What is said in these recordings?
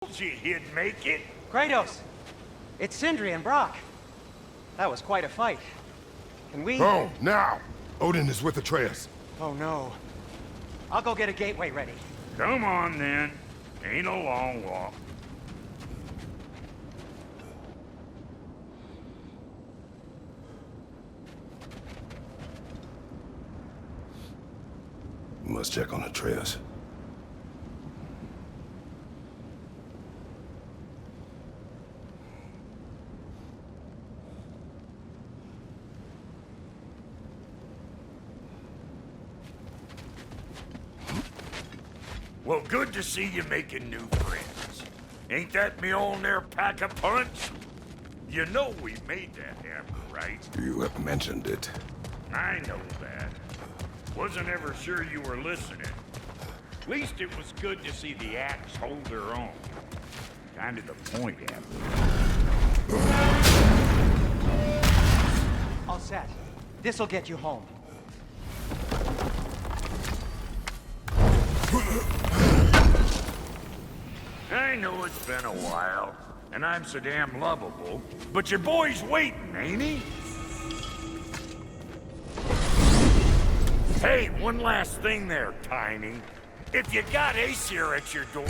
He'd make it. Kratos! It's Sindri and Brock. That was quite a fight. Can we... Oh, now! Odin is with Atreus. Oh no. I'll go get a gateway ready. Come on then. Ain't a long walk. We must check on Atreus. Well, good to see you making new friends. Ain't that me on there pack a punch? You know we made that hammer, right? You have mentioned it. I know that. Wasn't ever sure you were listening. At least it was good to see the axe hold her own. Kind of the point, Amber. All set. This'll get you home. I know it's been a while, and I'm so damn lovable, but your boy's waiting, ain't he? Hey, one last thing there, Tiny. If you got Aesir at your door...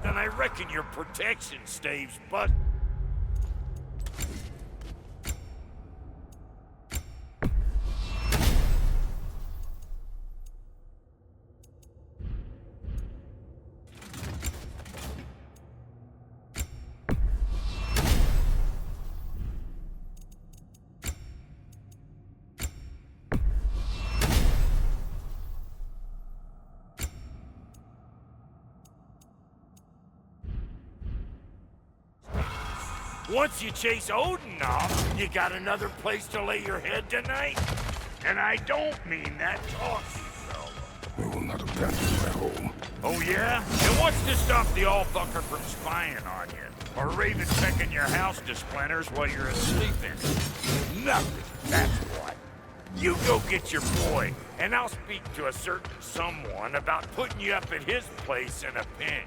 Then I reckon your protection staves, but... Once you chase Odin off, you got another place to lay your head tonight? And I don't mean that talky fella. We will not abandon my home. Oh yeah? And what's to stop the all-fucker from spying on you? Or Raven pecking your house to splinters while you're asleep in it? Nothing, that's what. You go get your boy, and I'll speak to a certain someone about putting you up at his place in a pinch.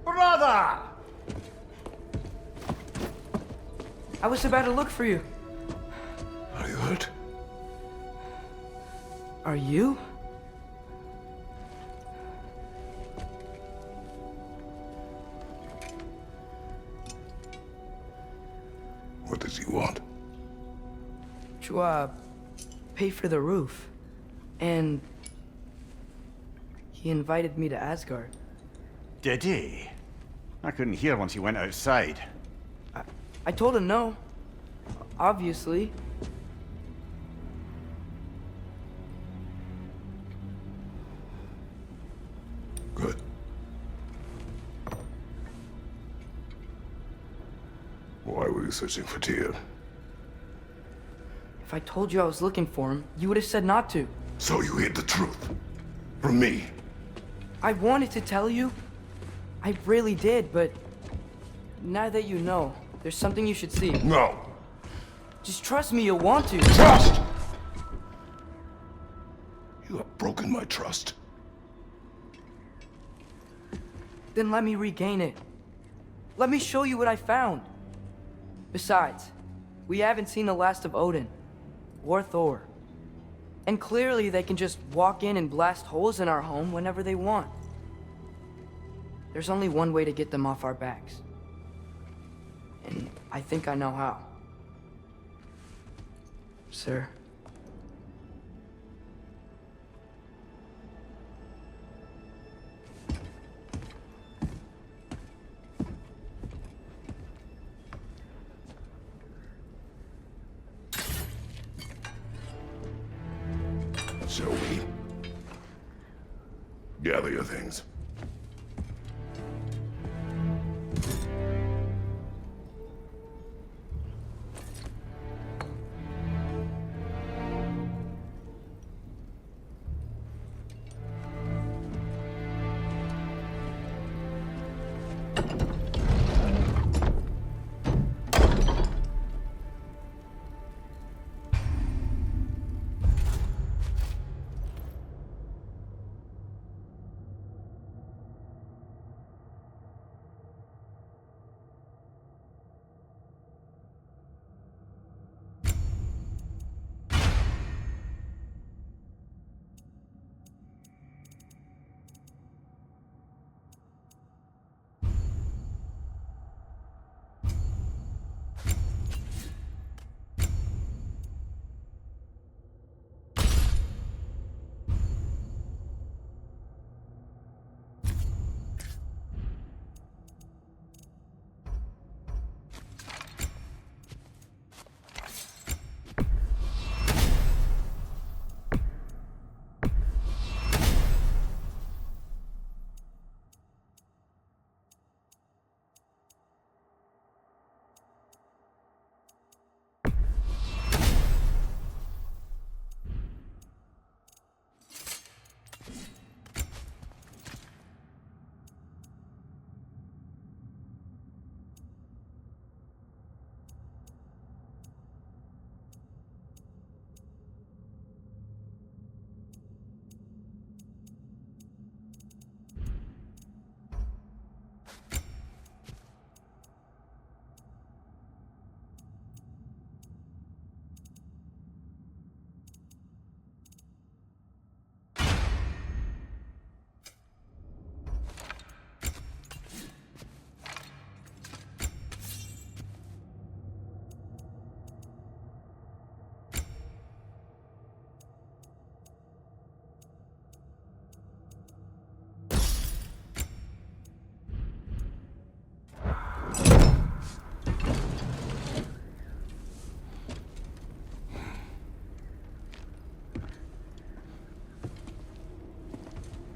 Brother! I was about to look for you. Are you hurt? Are you? What does he want? To, pay for the roof. And... he invited me to Asgard. Did he? I couldn't hear once he went outside. I told him no. Obviously. Good. Why were you searching for Tyr? If I told you I was looking for him, you would have said not to. So you hid the truth. From me. I wanted to tell you. I really did, but... now that you know, there's something you should see. No. Just trust me, you'll want to. Trust! broken my trust. Then let me regain it. Let me show you what I found. Besides, we haven't seen the last of Odin, or Thor. And clearly they can just walk in and blast holes in our home whenever they want. There's only one way to get them off our backs. And I think I know how. Sir. Shall we? Gather your things.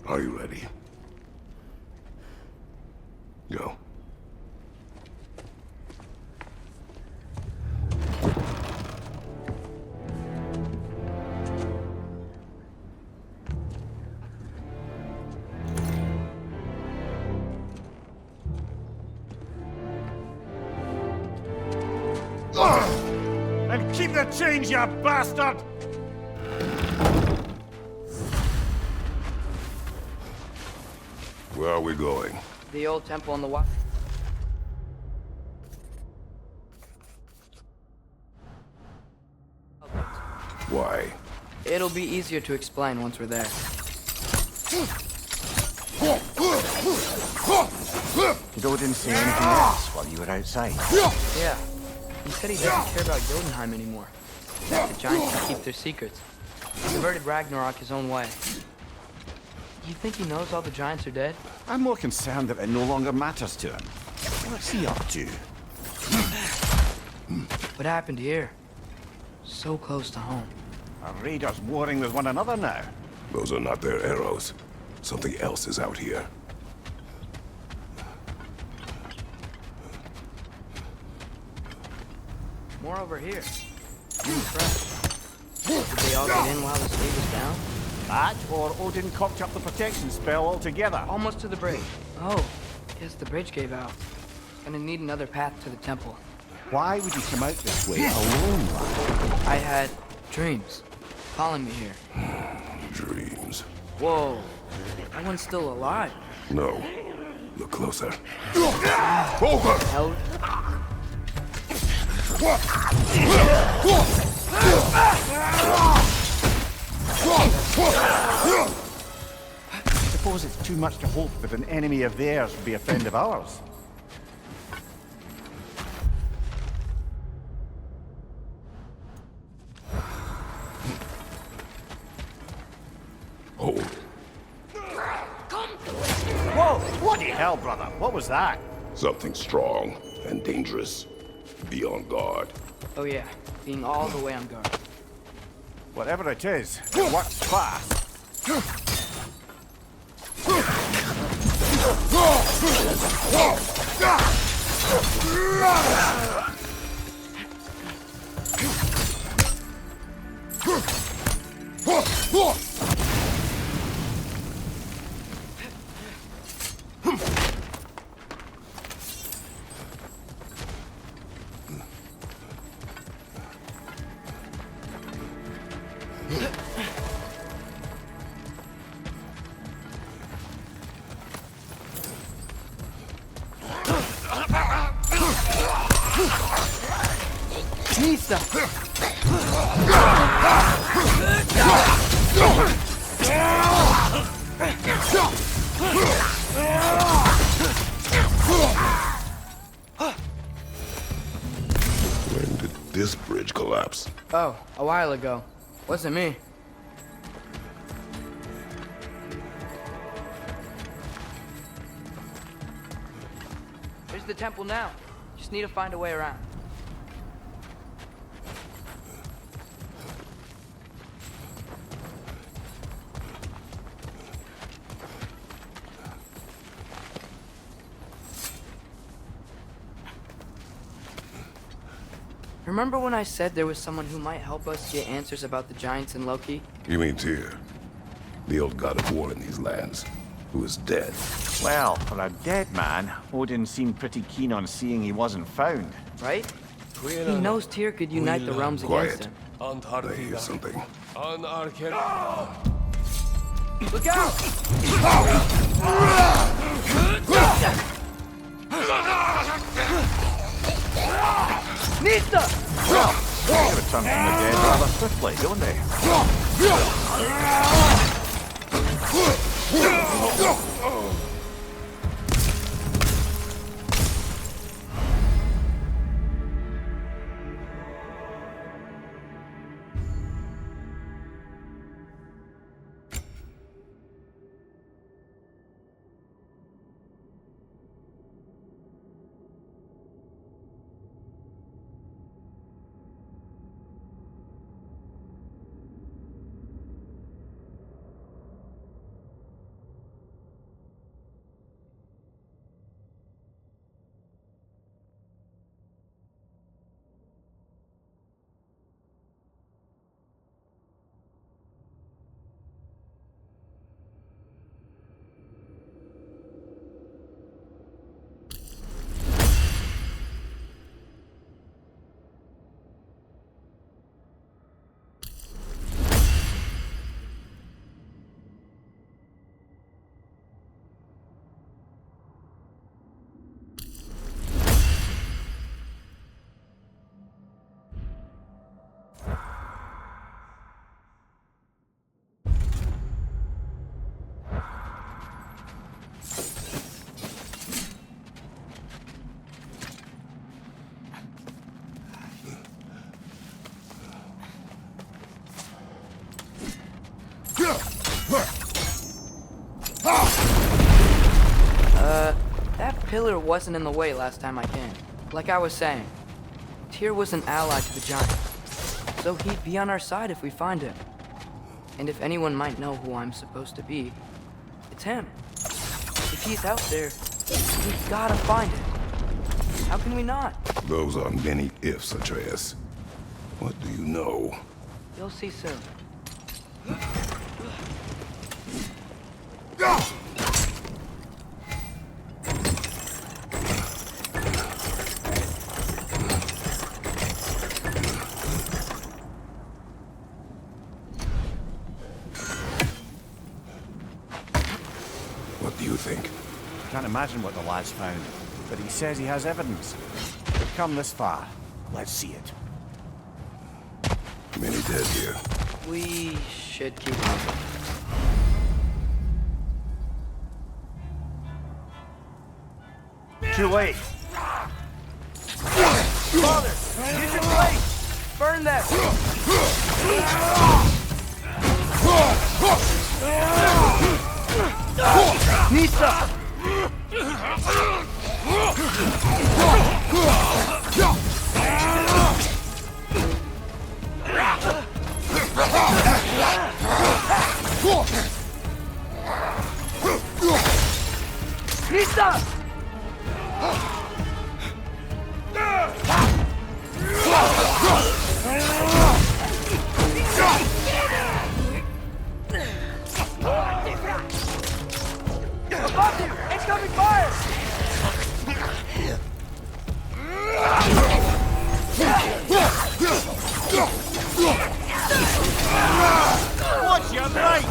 Are you ready? Go. And keep the change, you bastard! Where are we going? The old temple on the wall. Why? It'll be easier to explain once we're there. Did Odin say anything else while you were outside? Yeah. He said he doesn't care about Jotunheim anymore. That the giants can keep their secrets. He converted Ragnarok his own way. You think he knows all the giants are dead? I'm more concerned that it no longer matters to him. What's he up to? What happened here? So close to home. Our raiders warring with one another now. Those are not their arrows. Something else is out here. More over here. Fresh. Did they all get in while the city was down? That, or Odin cocked up the protection spell altogether. Almost to the bridge. Oh, guess the bridge gave out. Gonna need another path to the temple. Why would you come out this way alone, lad? I had dreams. calling me here? Dreams. Whoa, that one's still alive. No. Look closer. Over! Hell, Suppose it's too much to hope that an enemy of theirs would be a friend of ours. Hold. Whoa! Bloody hell, brother! What was that? Something strong and dangerous. Be on guard. oh yeah, being all the way on guard. Whatever it is, it works fast. Nista! When did this bridge collapse? Oh, a while ago. Wasn't me. There's the temple now. Just need to find a way around. Remember when I said there was someone who might help us get answers about the giants and Loki? You mean Tyr? The old god of war in these lands, who is dead. Well, for a dead man, Odin seemed pretty keen on seeing he wasn't found. Right? He knows Tyr could unite the realms against him. I hear something. Look out! Nista! They return from the dead rather swiftly, don't they? That pillar wasn't in the way last time I came. Like I was saying, Tyr was an ally to the giants, so he'd be on our side if we find him. And if anyone might know who I'm supposed to be, it's him. If he's out there, we've gotta find him. How can we not? Those are many ifs, Atreus. What do you know? You'll see soon. you think? Can't imagine what the lad's found, but he says he has evidence. We've come this far. Let's see it. Many dead here. We should keep moving. Too late. Father, use your blade! Burn them! Nisa! Nisa! Above you! Incoming fire! Watch your right!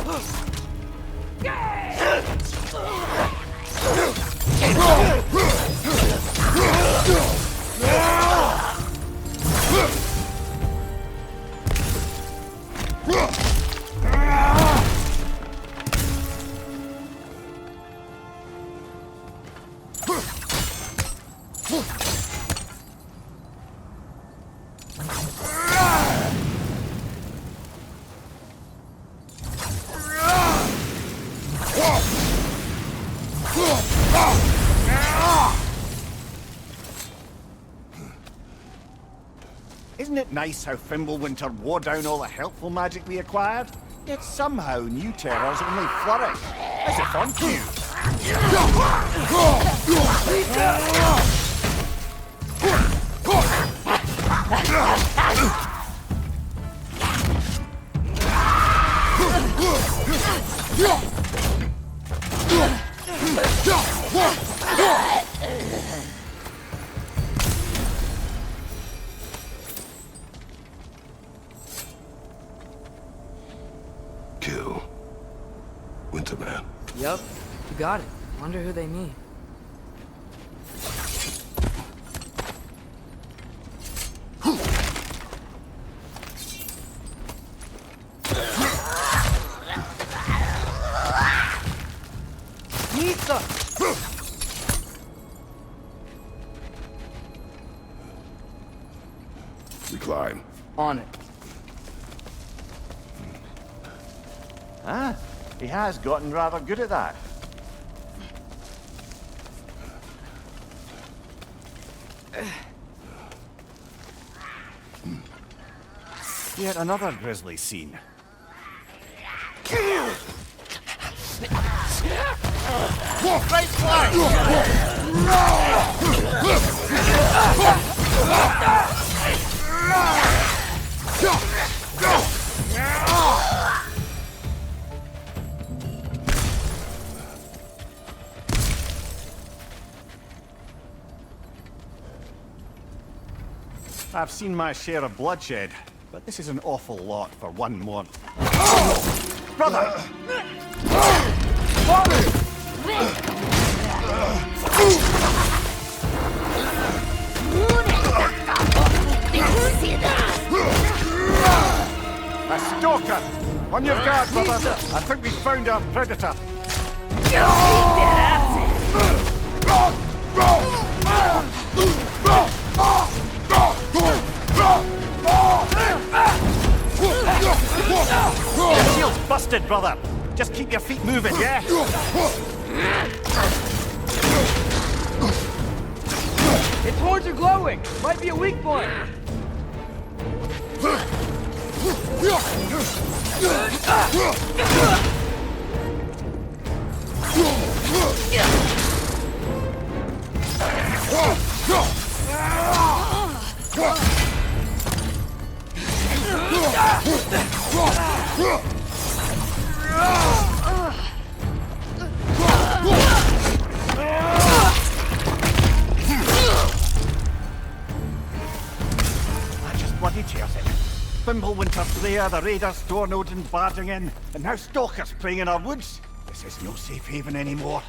Isn't it nice how Fimbulwinter wore down all the helpful magic we acquired? Yet somehow new terrors only flourish. As if on cue. Kill. Winterman. Yup, you got it. Wonder who they mean. Nisa! We climb. On it. Ah, he has gotten rather good at that. Yet another grisly scene. Right flank! I've seen my share of bloodshed, but this is an awful lot for one more. Brother! Father! A stalker! On your guard, brother! I think we found our predator. Your shield's busted, brother. Just keep your feet moving, yeah? Its horns are glowing! Might be a weak point! That just bloody tears it. Fimbulwinter's there, the raiders, Stornodens barging in, and now stalkers preying in our woods. This is no safe haven anymore.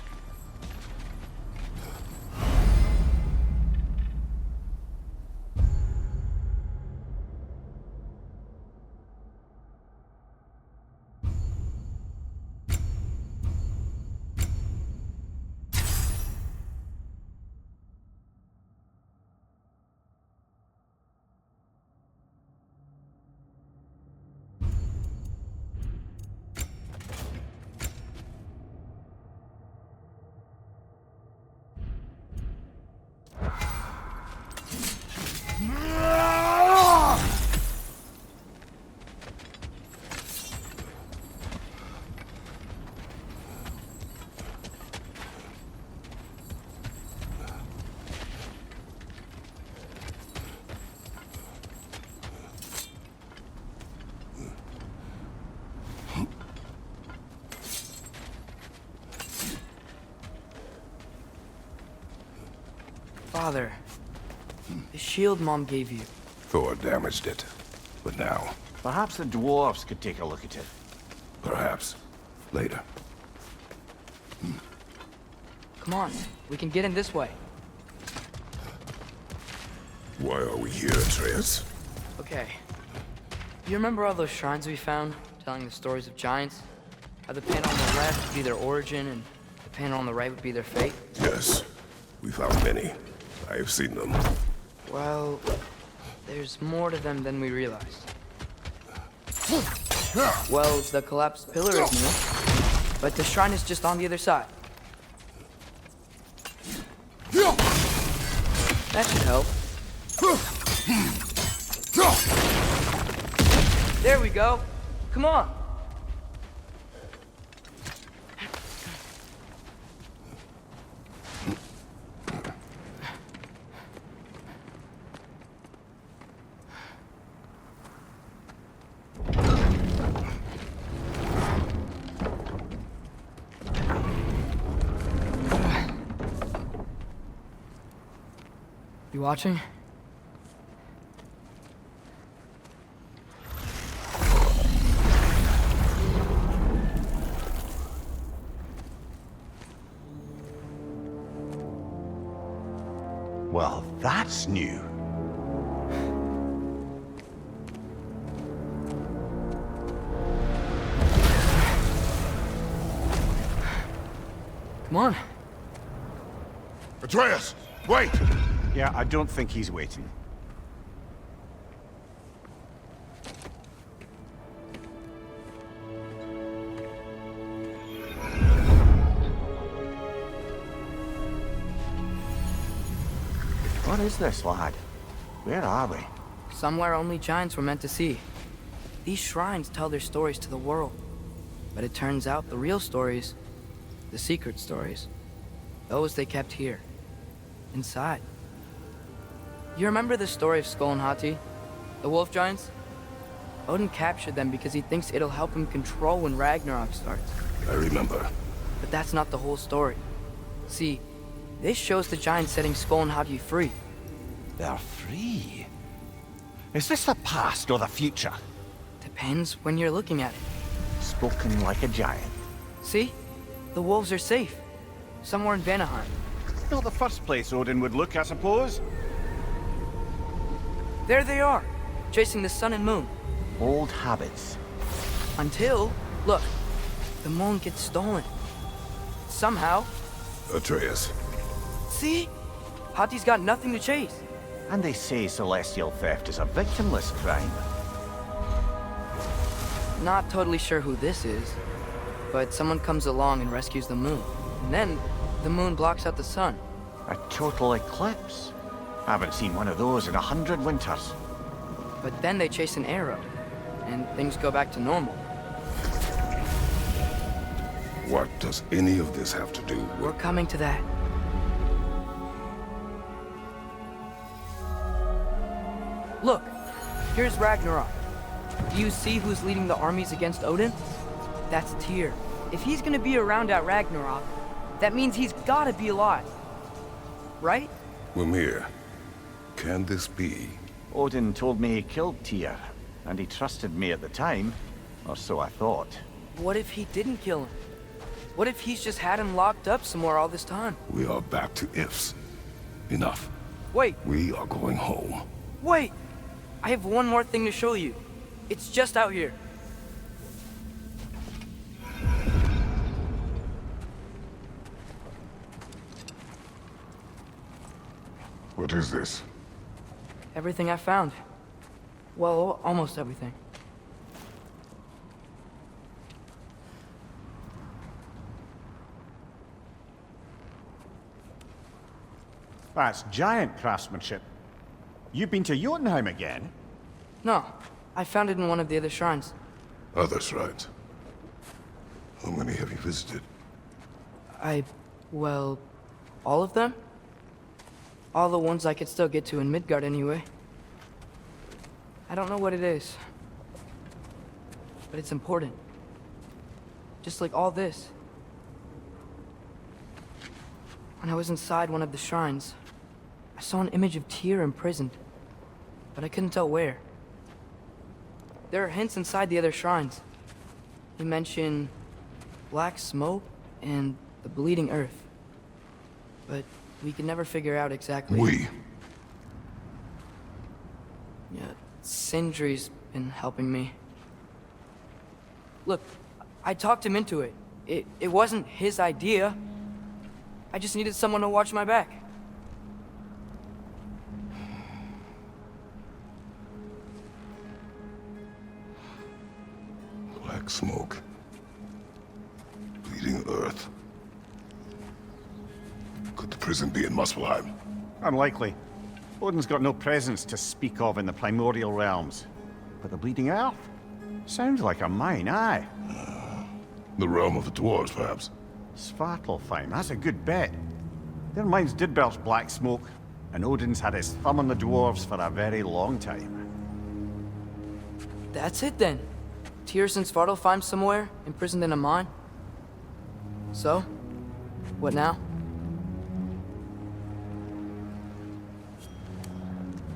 father. The shield Mom gave you. Thor damaged it. But now, Perhaps the dwarves could take a look at it. perhaps, later. Come on, we can get in this way. Why are we here, Atreus? Okay. You remember all those shrines we found, telling the stories of giants? How the panel on the left would be their origin, and the panel on the right would be their fate? Yes, we found many. I have seen them. Well, there's more to them than we realized. Well, the collapsed pillar is new, but the shrine is just on the other side. That should help. There we go. Come on. You watching? Well, that's new. Come on. Atreus, wait! Yeah, I don't think he's waiting. What is this, lad? Where are we? Somewhere only giants were meant to see. These shrines tell their stories to the world. But it turns out the real stories, the secret stories, those they kept here, inside. You remember the story of Skull and Hati? The wolf giants? Odin captured them because he thinks it'll help him control when Ragnarok starts. I remember. But that's not the whole story. See, this shows the giants setting Skull and Hati free. They're free. Is this the past or the future? Depends when you're looking at it. Spoken like a giant. See? The wolves are safe. Somewhere in Vanaheim. Not the first place Odin would look, I suppose. There they are, chasing the sun and moon. Old habits. Until, look, the moon gets stolen. Somehow. Atreus, See? Hati's got nothing to chase. And they say celestial theft is a victimless crime. Not totally sure who this is, but someone comes along and rescues the moon. And then, the moon blocks out the sun. A total eclipse. Haven't seen one of those in 100 winters. But then they chase an arrow, and things go back to normal. what does any of this have to do We're with... coming to that. Look, here's Ragnarok. Do you see who's leading the armies against Odin? That's Tyr. If he's gonna be around at Ragnarok, that means he's gotta be alive. Right? Mimir, can this be? Odin told me he killed Tyr, and he trusted me at the time, or so I thought. What if he didn't kill him? What if he's just had him locked up somewhere all this time? We are back to ifs. Enough. Wait, We are going home. wait! I have one more thing to show you. It's just out here. What is this? Everything I found. Well, almost everything. That's giant craftsmanship. You've been to Jotunheim again? No, I found it in one of the other shrines. Other shrines. How many have you visited? Well, all of them? All the ones I could still get to in Midgard anyway. I don't know what it is. But it's important. Just like all this. When I was inside one of the shrines, I saw an image of Tyr imprisoned, but I couldn't tell where. There are hints inside the other shrines. He mentioned black smoke and the bleeding earth. But we could never figure out exactly... Yeah, Sindri's been helping me. Look, I talked him into it. It wasn't his idea. I just needed someone to watch my back. Black smoke. Bleeding earth. Could the prison be in Muspelheim? Unlikely. Odin's got no presence to speak of in the primordial realms. But the Bleeding Earth? Sounds like a mine, aye. The realm of the dwarves, perhaps? Svartalfheim, that's a good bet. Their mines did belch black smoke, and Odin's had his thumb on the dwarves for a very long time. That's it then. Tyr's in Svartalfheim somewhere, imprisoned in a mine. So, what now?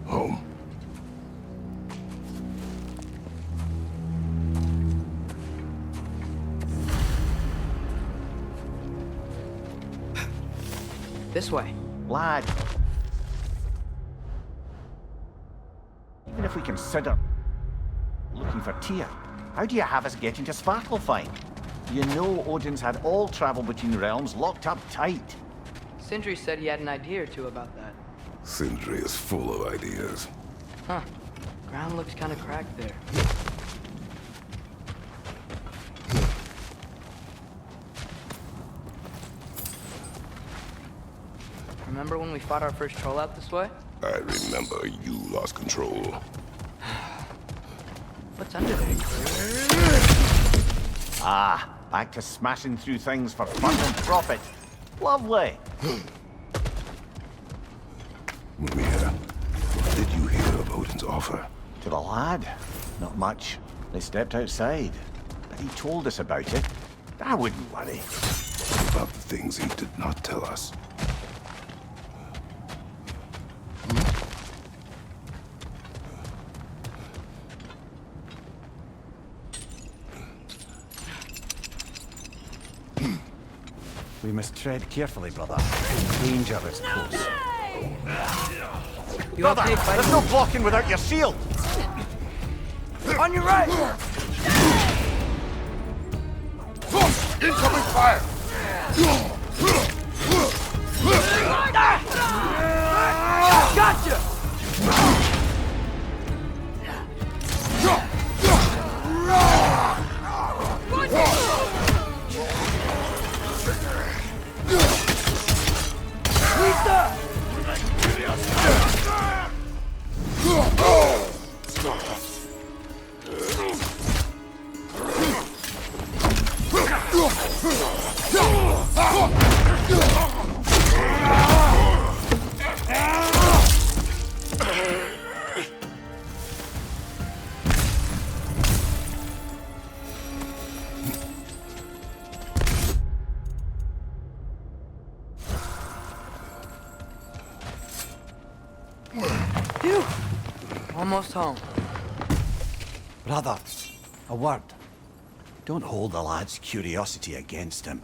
Home. This way. Lad. Even if we consider looking for Tyr, how do you have us get into Svartalfheim? You know Odin's had all travel between realms locked up tight. Sindri said he had an idea or two about that. Sindri is full of ideas. Huh. Ground looks kind of cracked there. Remember when we fought our first troll out this way? I remember you lost control. What's under there? Ah, back to smashing through things for fun and profit. Lovely. Mimir, what did you hear of Odin's offer? To the lad? Not much. They stepped outside. But he told us about it. I wouldn't worry. About the things he did not tell us. We must tread carefully, brother. Danger is close. You Brother, okay, there's no blocking without your shield! On your right! Incoming fire! Gotcha! Phew! Almost home. Brother, a word. Don't hold the lad's curiosity against him.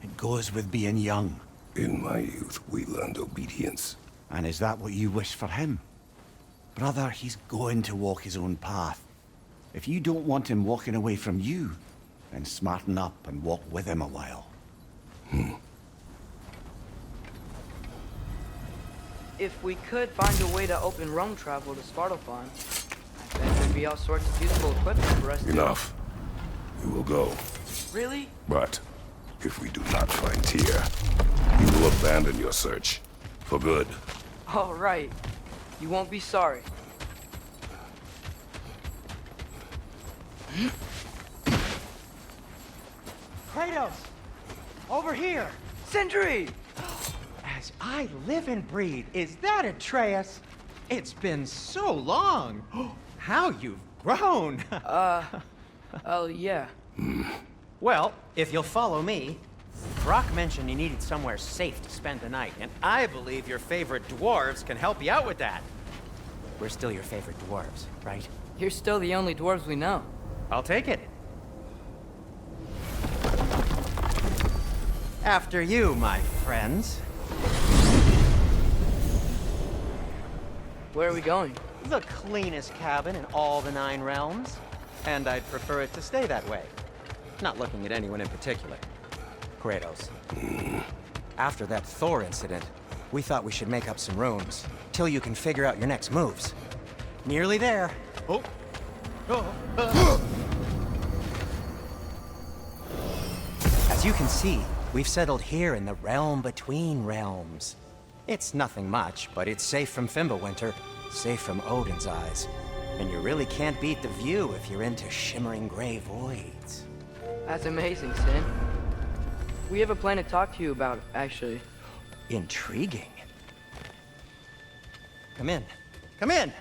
It goes with being young. In my youth, we learned obedience. And is that what you wish for him? Brother, he's going to walk his own path. If you don't want him walking away from you, then smarten up and walk with him a while. If we could find a way to open roam travel to Svartalfheim, I bet there'd be all sorts of useful equipment for us to... Enough. We will go. Really? But if we do not find Tyr, you will abandon your search. For good. All right. You won't be sorry. Kratos! Over here! Sindri! As I live and breathe, is that Atreus? It's been so long! How you've grown! Oh, yeah. Well, if you'll follow me... Brock mentioned you needed somewhere safe to spend the night, and I believe your favorite dwarves can help you out with that. We're still your favorite dwarves, right? You're still the only dwarves we know. I'll take it. After you, my friends. Where are we going? The cleanest cabin in all the 9 realms. And I'd prefer it to stay that way. Not looking at anyone in particular. Kratos. After that Thor incident, we thought we should make up some rooms, till you can figure out your next moves. Nearly there. Oh. As you can see, we've settled here in the realm between realms. It's nothing much, but it's safe from Fimbulwinter, safe from Odin's eyes. And you really can't beat the view if you're into shimmering gray voids. That's amazing, Sin. We have a plan to talk to you about, actually. Intriguing. Come in. Come in!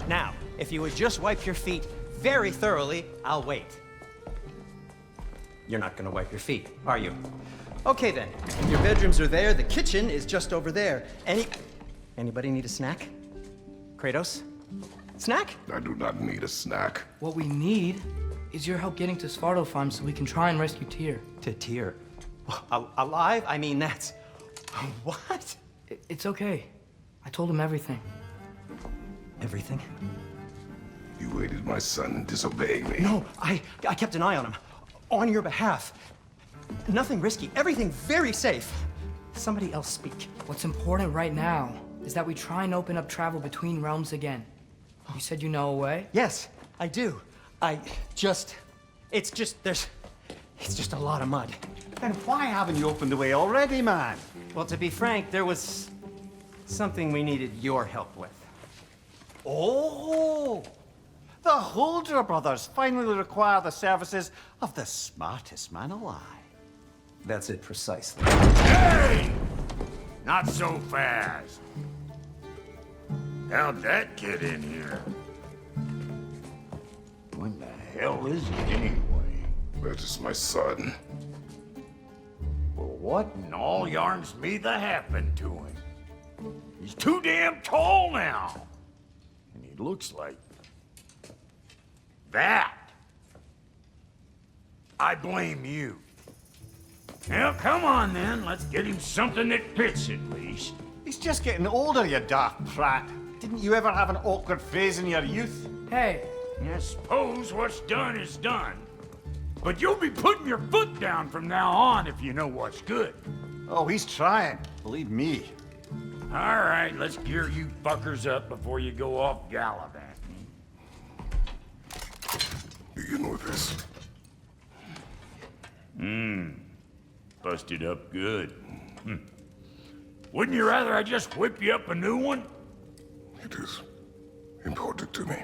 Now, if you would just wipe your feet very thoroughly, I'll wait. You're not gonna wipe your feet, are you? Okay then. Your bedrooms are there, the kitchen is just over there. Anybody need a snack? Kratos? Snack? I do not need a snack. What we need is your help getting to Svartalfheim so we can try and rescue Tyr. To Tyr. Alive? I mean, that's... What? It's okay. I told him everything. Everything? You aided my son in disobeying me. No, I kept an eye on him. On your behalf. Nothing risky. Everything very safe. Somebody else speak. What's important right now is that we try and open up travel between realms again. You said you know a way? Yes, I do. It's just a lot of mud. Then why haven't you opened the way already, man? Well, to be frank, there was something we needed your help with. Oh! The Holder brothers finally require the services of the smartest man alive. That's it precisely. Hey! Not so fast. How'd that get in here? When the hell is it anyway? That is my son. Well, what in all yarns me that happened to him? He's too damn tall now. And he looks like... that. I blame you. Well, come on then. Let's get him something that fits at least. He's just getting older, you daft prat. Didn't you ever have an awkward phase in your youth? Hey, I suppose what's done is done. But you'll be putting your foot down from now on if you know what's good. Oh, he's trying. Believe me. All right, let's gear you fuckers up before you go off gallivanting. Begin with this. Busted up good. Wouldn't you rather I just whip you up a new one? It is important to me.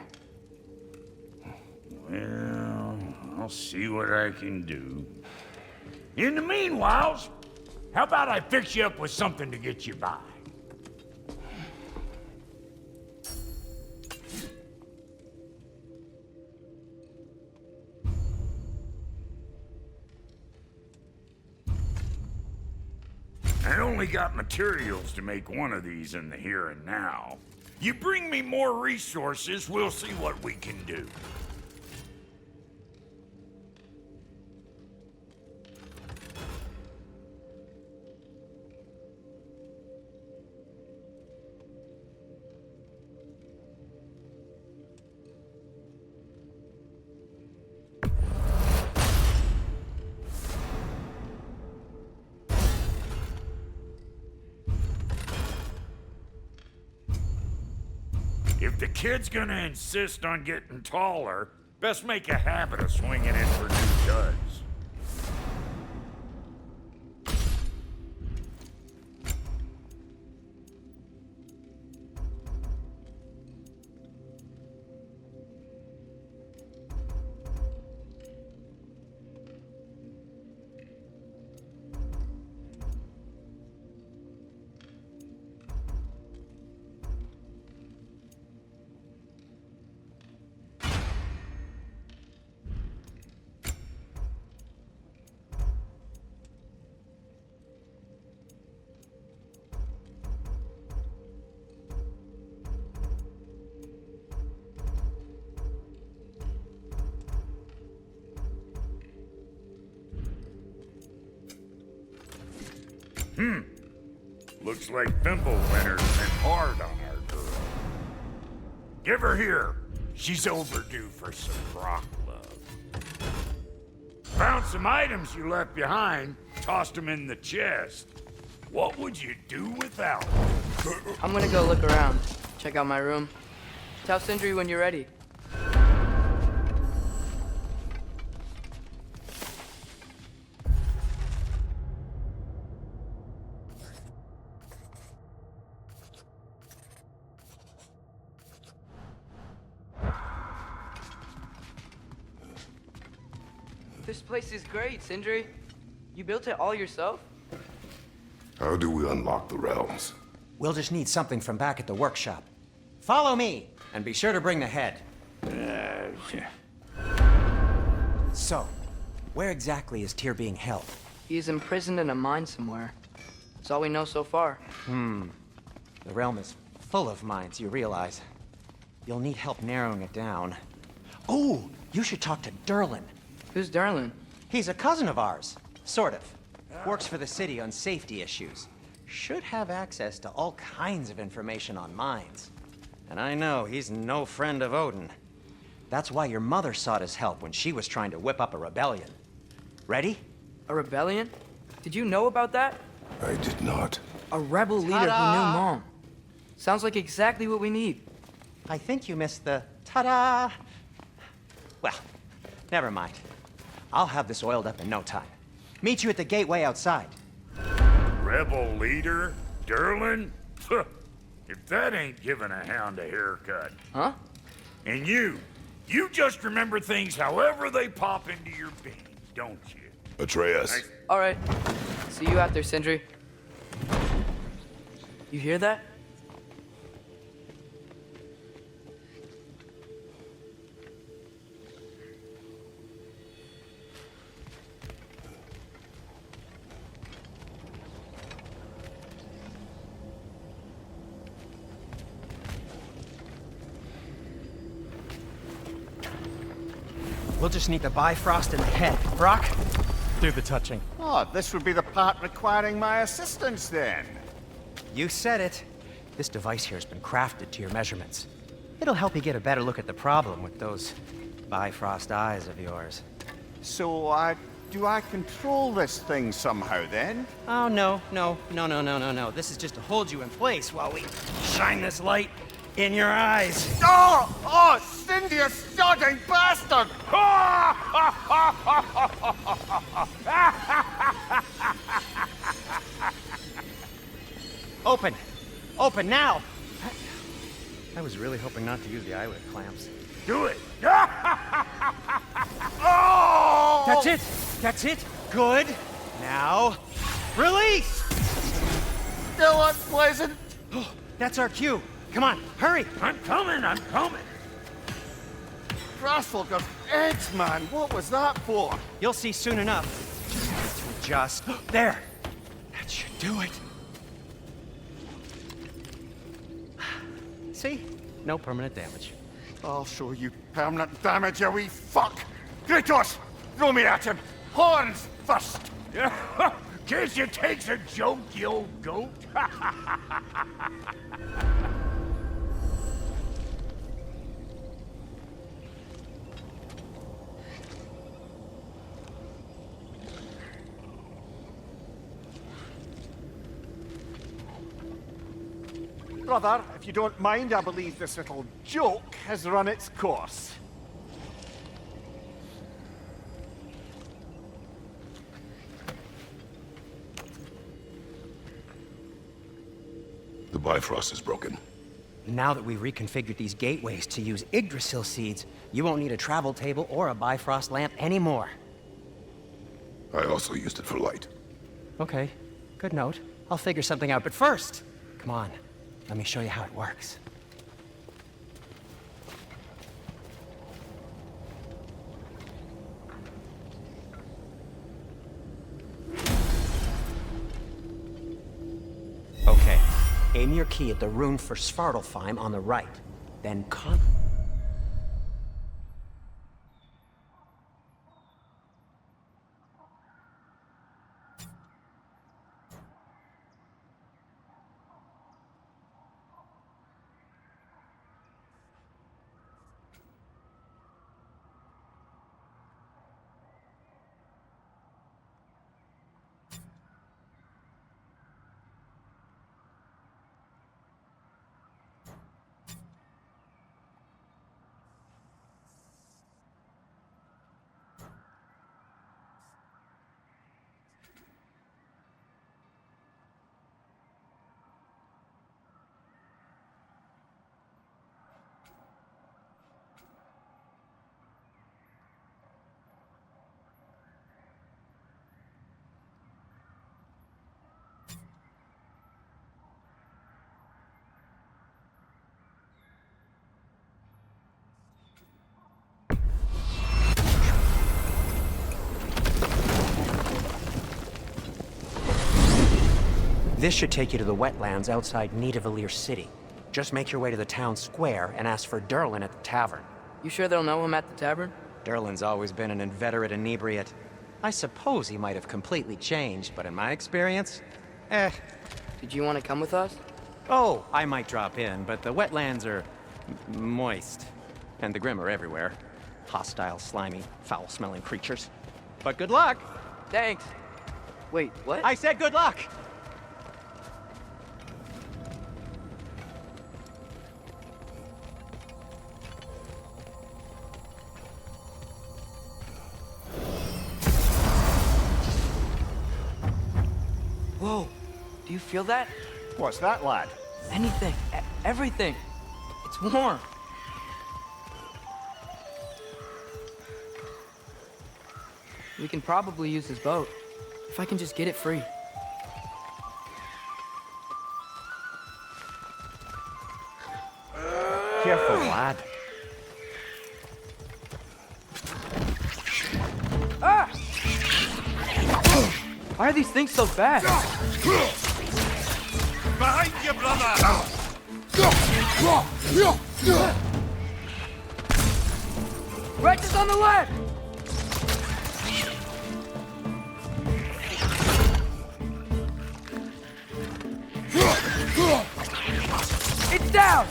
Well, I'll see what I can do. In the meanwhile, how about I fix you up with something to get you by? I only got materials to make one of these in the here and now. You bring me more resources, we'll see what we can do. If the kid's gonna insist on getting taller, best make a habit of swinging in for new duds. Looks like Pimplewinter's been hard on our girl. Give her here. She's overdue for some rock love. Found some items you left behind, tossed them in the chest. What would you do without them? I'm gonna go look around. Check out my room. Tell Sindri when you're ready. This place is great, Sindri. You built it all yourself? How do we unlock the realms? We'll just need something from back at the workshop. Follow me, and be sure to bring the head. So, where exactly is Tyr being held? He's imprisoned in a mine somewhere. That's all we know so far. The realm is full of mines, you realize. You'll need help narrowing it down. Oh, you should talk to Durlin. Who's Darlin? He's a cousin of ours, sort of. Works for the city on safety issues. Should have access to all kinds of information on mines. And I know he's no friend of Odin. That's why your mother sought his help when she was trying to whip up a rebellion. Ready? A rebellion? Did you know about that? I did not. A rebel leader who knew Mom. Sounds like exactly what we need. I think you missed the ta-da. Well, never mind. I'll have this oiled up in no time. Meet you at the gateway outside. Rebel leader? Durlin? If that ain't giving a hound a haircut. Huh? And you just remember things however they pop into your bean, don't you? Atreus. All right. See you out there, Sindri. You hear that? We'll just need the Bifrost in the head. Brock, do the touching. Oh, this would be the part requiring my assistance then. You said it. This device here has been crafted to your measurements. It'll help you get a better look at the problem with those Bifrost eyes of yours. So, do I control this thing somehow then? Oh, no. This is just to hold you in place while we shine this light in your eyes. Oh, Cindy, you sodding bastard! Open! Open now! I was really hoping not to use the eyelid clamps. Do it! Oh! That's it! Good! Now, release! Still unpleasant. That's our cue. Come on, hurry! I'm coming! Grassful of eggs, man. What was that for? You'll see soon enough. To adjust. There! That should do it. See? No permanent damage. I'll show you permanent damage, you wee fuck! Kratos! Throw me at him! Horns first! Case you takes a joke, you old goat. Brother, if you don't mind, I believe this little joke has run its course. The Bifrost is broken. Now that we've reconfigured these gateways to use Yggdrasil seeds, you won't need a travel table or a Bifrost lamp anymore. I also used it for light. Okay, good note. I'll figure something out, but first, come on. Let me show you how it works. Okay, aim your key at the rune for Svartalfheim on the right. Then This should take you to the wetlands outside Nidavellir City. Just make your way to the town square and ask for Derlin at the tavern. You sure they'll know him at the tavern? Derlin's always been an inveterate inebriate. I suppose he might have completely changed, but in my experience, Did you want to come with us? Oh, I might drop in, but the wetlands are moist. And the Grim are everywhere. Hostile, slimy, foul-smelling creatures. But good luck! Thanks. Wait, what? I said good luck! Whoa, do you feel that? What's that, lad? Anything, everything. It's warm. We can probably use this boat, if I can just get it free. Careful, lad. Ah! Why are these things so fast? Behind you, brother! Rex is on the left! It's down!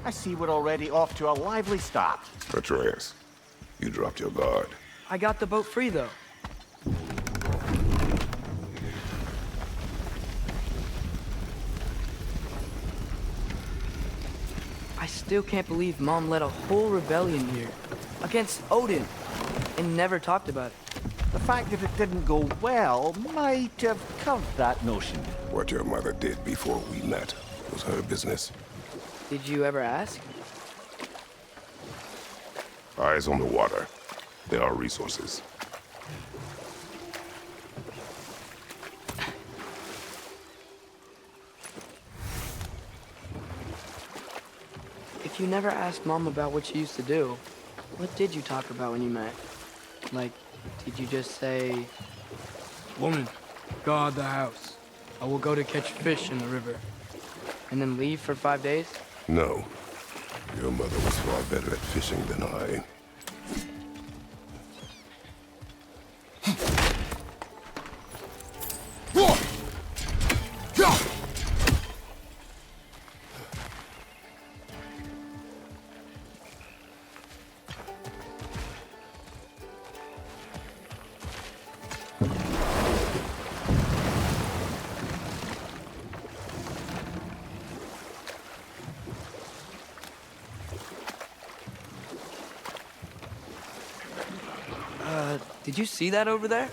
I see we're already off to a lively start. Atreus, you dropped your guard. I got the boat free, though. I still can't believe Mom led a whole rebellion here against Odin and never talked about it. The fact that it didn't go well might have covered that notion. What your mother did before we met was her business. Did you ever ask? Eyes on the water. There are resources. If you never asked Mom about what she used to do, what did you talk about when you met? Like, did you just say, "Woman, guard the house. I will go to catch fish in the river," and then leave for 5 days? No. Your mother was far better at fishing than I. Did you see that over there?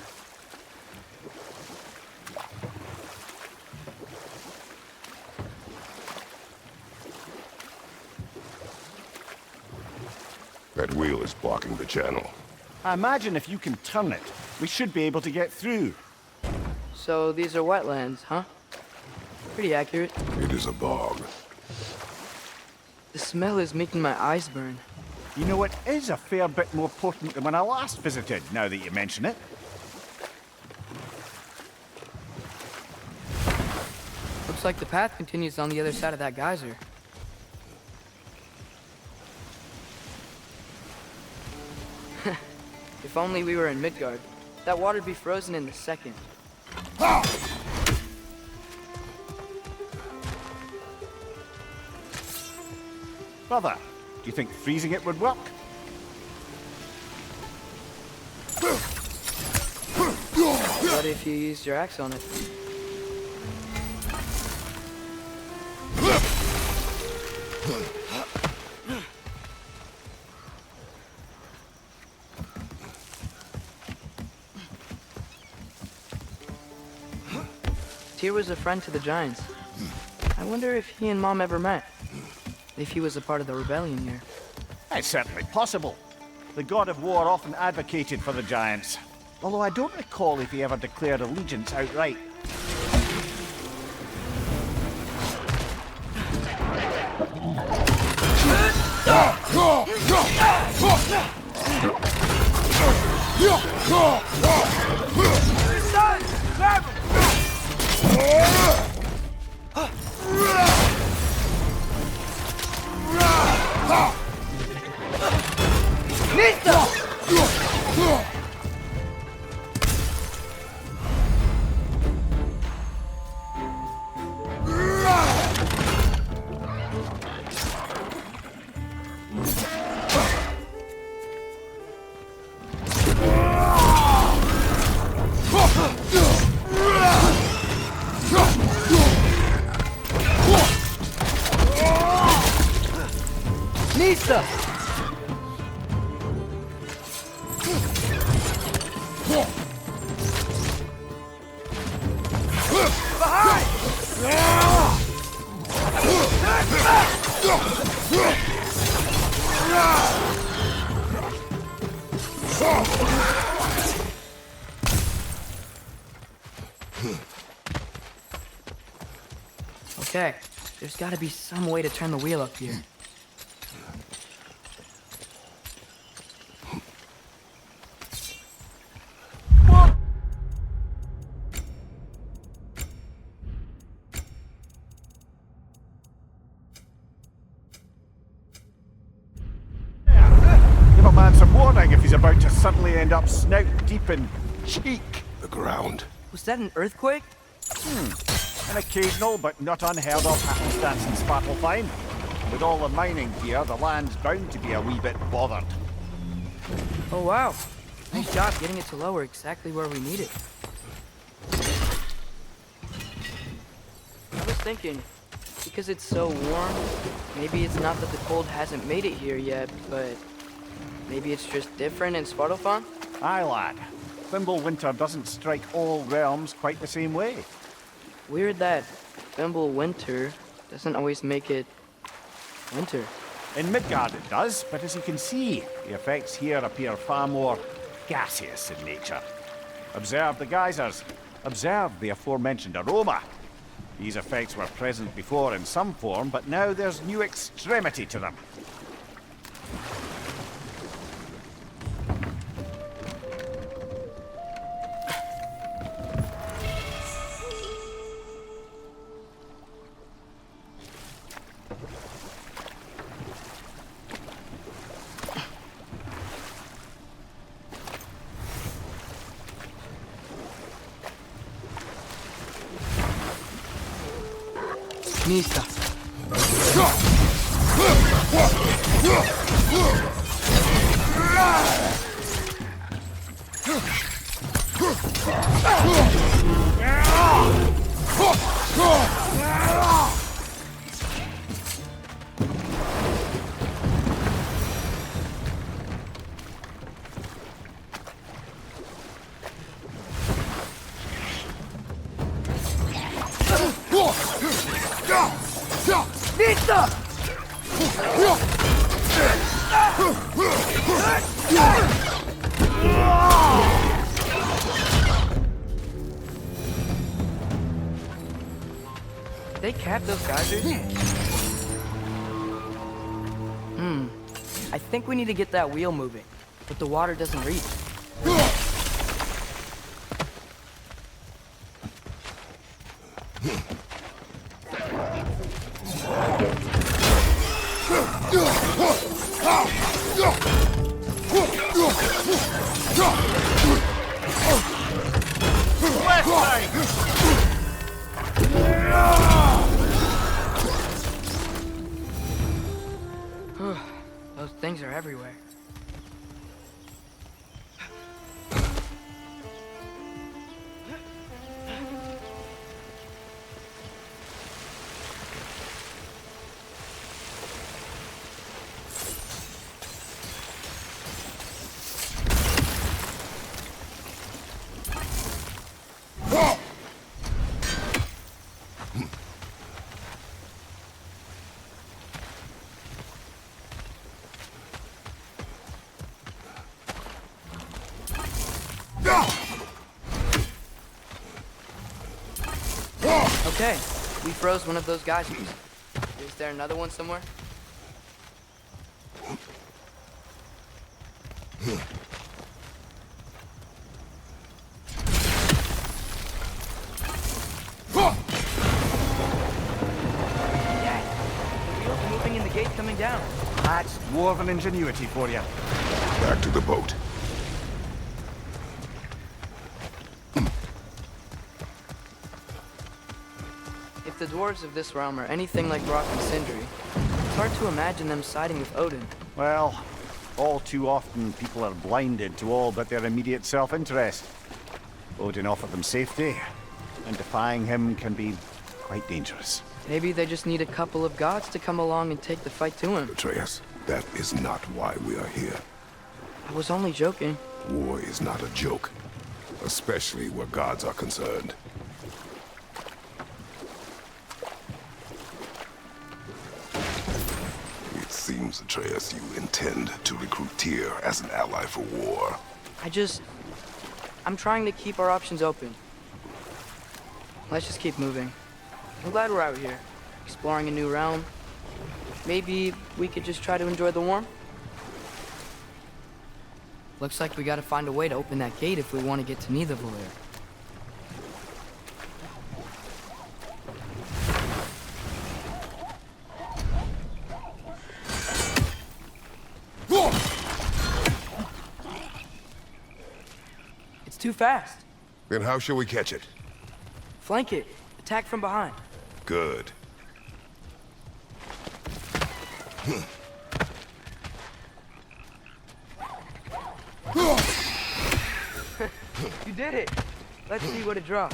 That wheel is blocking the channel. I imagine if you can turn it, we should be able to get through. So these are wetlands, huh? Pretty accurate. It is a bog. The smell is making my eyes burn. You know, it is a fair bit more potent than when I last visited, now that you mention it. Looks like the path continues on the other side of that geyser. If only we were in Midgard. That water'd be frozen in a second. Brother, do you think freezing it would work? What if you used your axe on it? Tyr was a friend to the Giants. I wonder if he and Mom ever met. If he was a part of the rebellion here. It's certainly possible. The God of War often advocated for the Giants. Although I don't recall if he ever declared allegiance outright. Son, grab him! Nista! Nista! Okay, there's gotta be some way to turn the wheel up here. Give a man some warning if he's about to suddenly end up snout deep in cheek. The ground. Was that an earthquake? An occasional but not unheard of happenstance in Svartalfheim. With all the mining gear, the land's bound to be a wee bit bothered. Oh wow. Nice job getting it to lower exactly where we need it. I was thinking, because it's so warm, maybe it's not that the cold hasn't made it here yet, but maybe it's just different in Svartalfheim? Aye, lad. Winter doesn't strike all realms quite the same way. Weird that Winter doesn't always make it winter. In Midgard it does, but as you can see, the effects here appear far more gaseous in nature. Observe the geysers. Observe the aforementioned aroma. These effects were present before in some form, but now there's new extremity to them. Nista. They capped those geysers? I think we need to get that wheel moving, but the water doesn't reach. Those things are everywhere. Okay, we froze one of those geysers. Is there another one somewhere? Dad, the wheels moving and the gate coming down. That's dwarven ingenuity for you. Back to the boat. If the dwarves of this realm are anything like Rock and Sindri, it's hard to imagine them siding with Odin. Well, all too often people are blinded to all but their immediate self-interest. Odin offered them safety, and defying him can be quite dangerous. Maybe they just need a couple of gods to come along and take the fight to him. Atreus, that is not why we are here. I was only joking. War is not a joke, especially where gods are concerned. It seems, Atreus, you intend to recruit Tyr as an ally for war. I'm trying to keep our options open. Let's just keep moving. I'm glad we're out here, exploring a new realm. Maybe we could just try to enjoy the warmth? Looks like we gotta find a way to open that gate if we want to get to Nidavellir. It's too fast. Then how shall we catch it? Flank it. Attack from behind. Good. You did it. Let's see what it draws.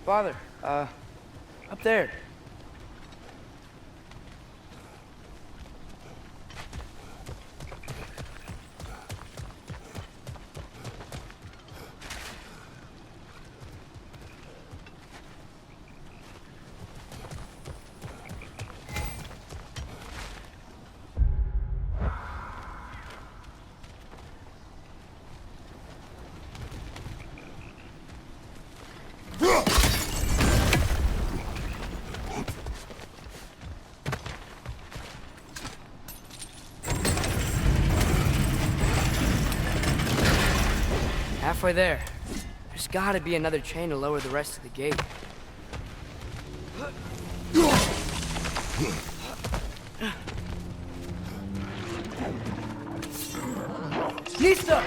Father, up there. Halfway there. There's gotta be another chain to lower the rest of the gate. Nista!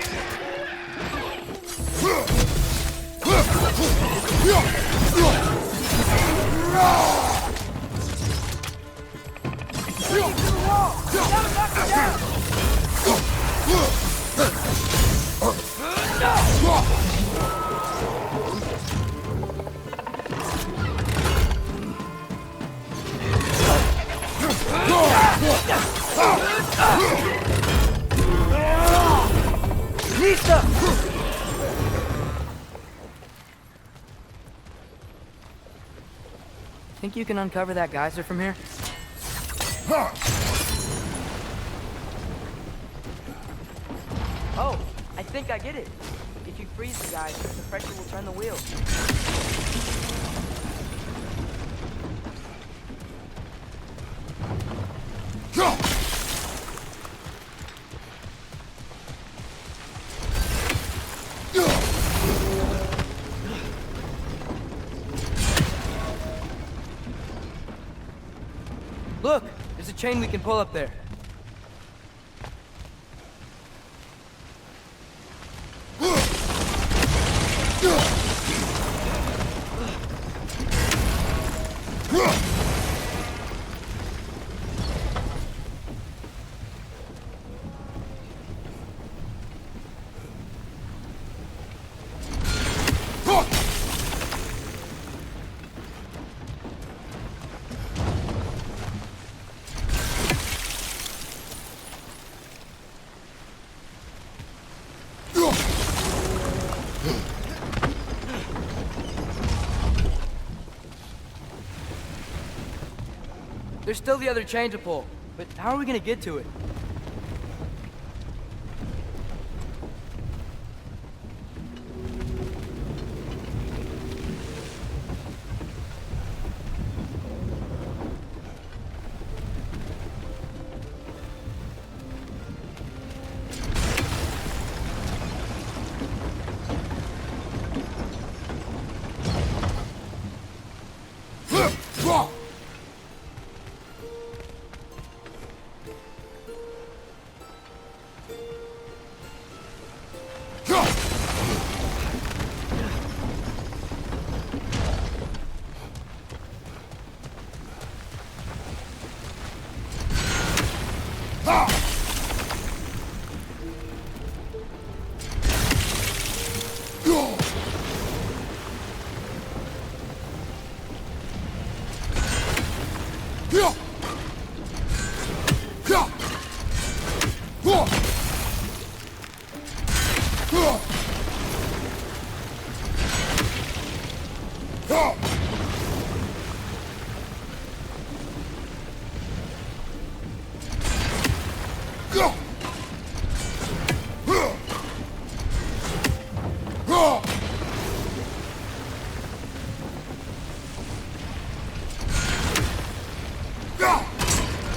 Nista! Think you can uncover that geyser from here? Oh, I think I get it. If you freeze the geyser, the pressure will turn the wheel. Look, there's a chain we can pull up there. There's still the other chain to pull, but how are we gonna get to it?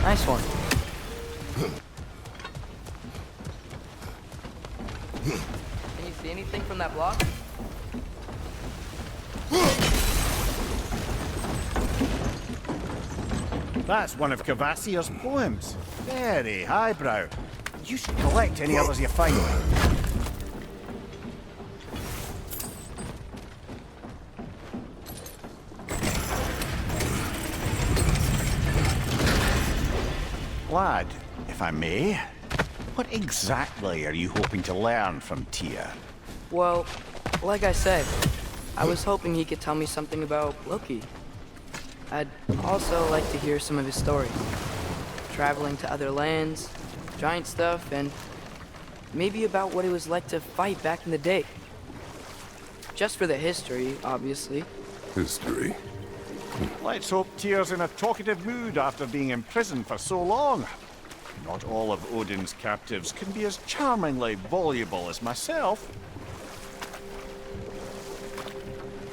Nice one. Can you see anything from that block? That's one of Cavassier's poems. Very highbrow. You should collect any others you find. Lad, if I may, what exactly are you hoping to learn from Tyr? Well, like I said, I was hoping he could tell me something about Loki. I'd also like to hear some of his stories. Traveling to other lands, giant stuff, and maybe about what it was like to fight back in the day. Just for the history, obviously. History. Let's hope Tyr's in a talkative mood after being imprisoned for so long. Not all of Odin's captives can be as charmingly voluble as myself.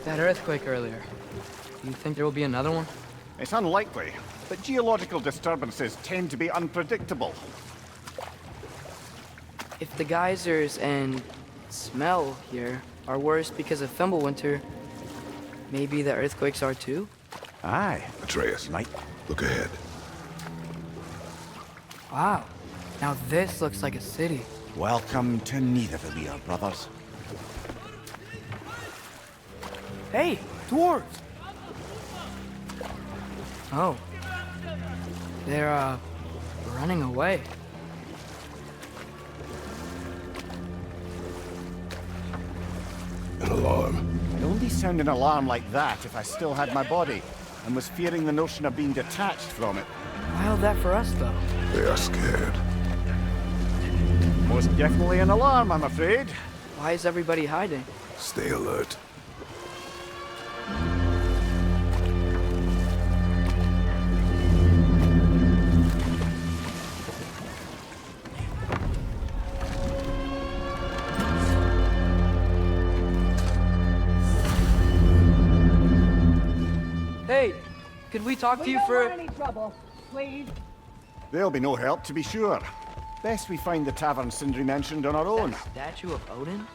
That earthquake earlier. Do you think there will be another one? It's unlikely, but geological disturbances tend to be unpredictable. If the geysers and smell here are worse because of Fimbulwinter, maybe the earthquakes are too? Aye. Atreus, Might. look ahead. Wow. Now this looks like a city. Welcome to Nidavellir, brothers. Hey, dwarves! Oh. They're, running away. An alarm. I'd only sound an alarm like that if I still had my body, and was fearing the notion of being detached from it. Wild that for us, though. They are scared. Most definitely an alarm, I'm afraid. Why is everybody hiding? Stay alert. Hey, could we talk to We you don't for... want any trouble, please. There'll be no help, to be sure. Best we find the tavern Sindri mentioned on our own. That statue of Odin?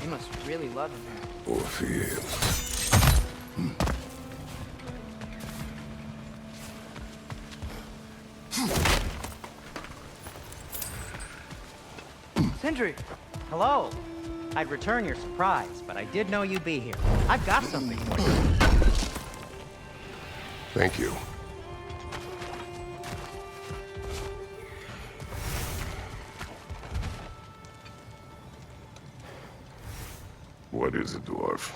They must really love him here. Orpheus. Sindri! Hello. I'd return your surprise, but I did know you'd be here. I've got something for you. Thank you. What is it, dwarf?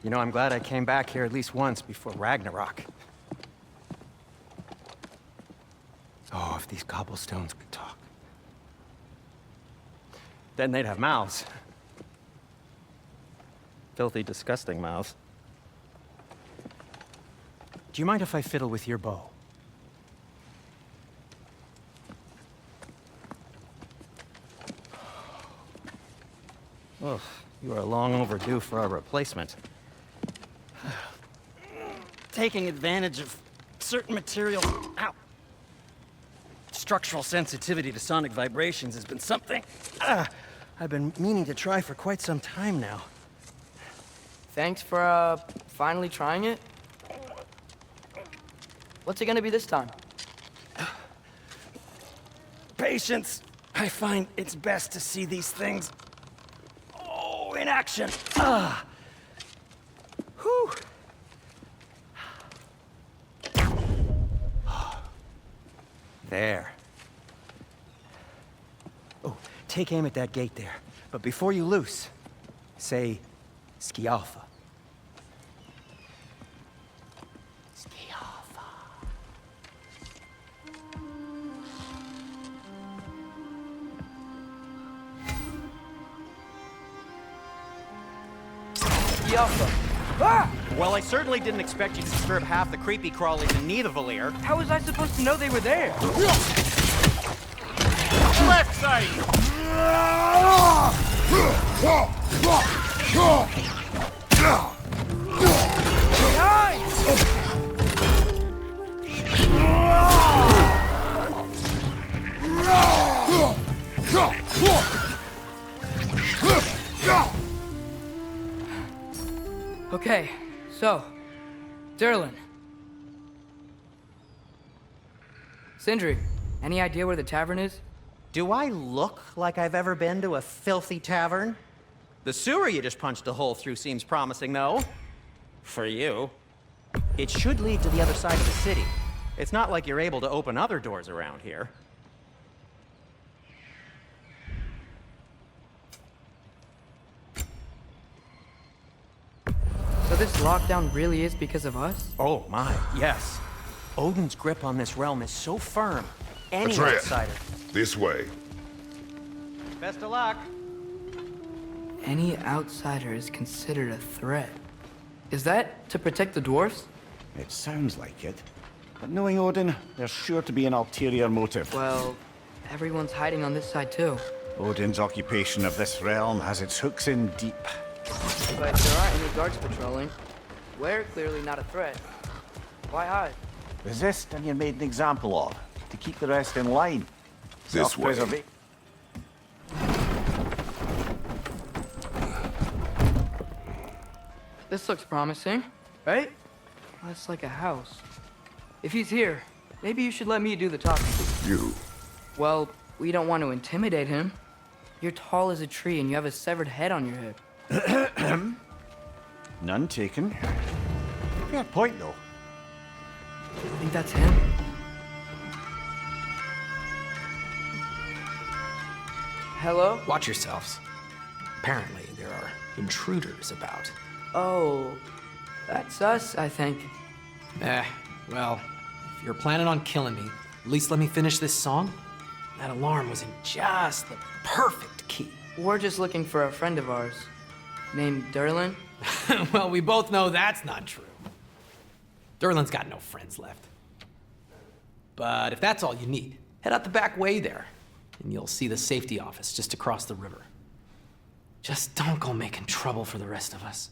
You know, I'm glad I came back here at least once before Ragnarok. Oh, if these cobblestones could talk. Then they'd have mouths. Filthy, disgusting mouths. Do you mind if I fiddle with your bow? Oh, you are long overdue for a replacement. Taking advantage of certain materials. Ow! Structural sensitivity to sonic vibrations has been something I've been meaning to try for quite some time now. Thanks for, finally trying it. What's it gonna be this time? Patience. I find it's best to see these things, in action. Whew. There. Oh, take aim at that gate there. But before you loose, say, Skialfa. Skialfa. Skialfa. Ah! Well, I certainly didn't expect you to disturb half the creepy crawlies in Nidavellir. How was I supposed to know they were there? Left side! Okay, so, Durlin. Sindri, any idea where the tavern is? Do I look like I've ever been to a filthy tavern? The sewer you just punched a hole through seems promising, though. For you. It should lead to the other side of the city. It's not like you're able to open other doors around here. So this lockdown really is because of us? Oh my, yes. Odin's grip on this realm is so firm. Any Atreus, outsider. this way. Best of luck. Any outsider is considered a threat. Is that to protect the dwarfs? It sounds like it. But knowing Odin, there's sure to be an ulterior motive. Well, everyone's hiding on this side too. Odin's occupation of this realm has its hooks in deep. But there aren't any guards patrolling. We're clearly not a threat. Why hide? Resist and you're made an example of, to keep the rest in line. This way. Self-preserva- This looks promising, right? That's like a house. If he's here, maybe you should let me do the talking. You. Well, we don't want to intimidate him. You're tall as a tree and you have a severed head on your head. None taken. Fair point, though. I think that's him. Hello? Watch yourselves. Apparently, there are intruders about. Oh, that's us, I think. Well, if you're planning on killing me, at least let me finish this song. That alarm was in just the perfect key. We're just looking for a friend of ours named Durlin. Well, we both know that's not true. Durlin's got no friends left. But if that's all you need, head out the back way there, and you'll see the safety office just across the river. Just don't go making trouble for the rest of us.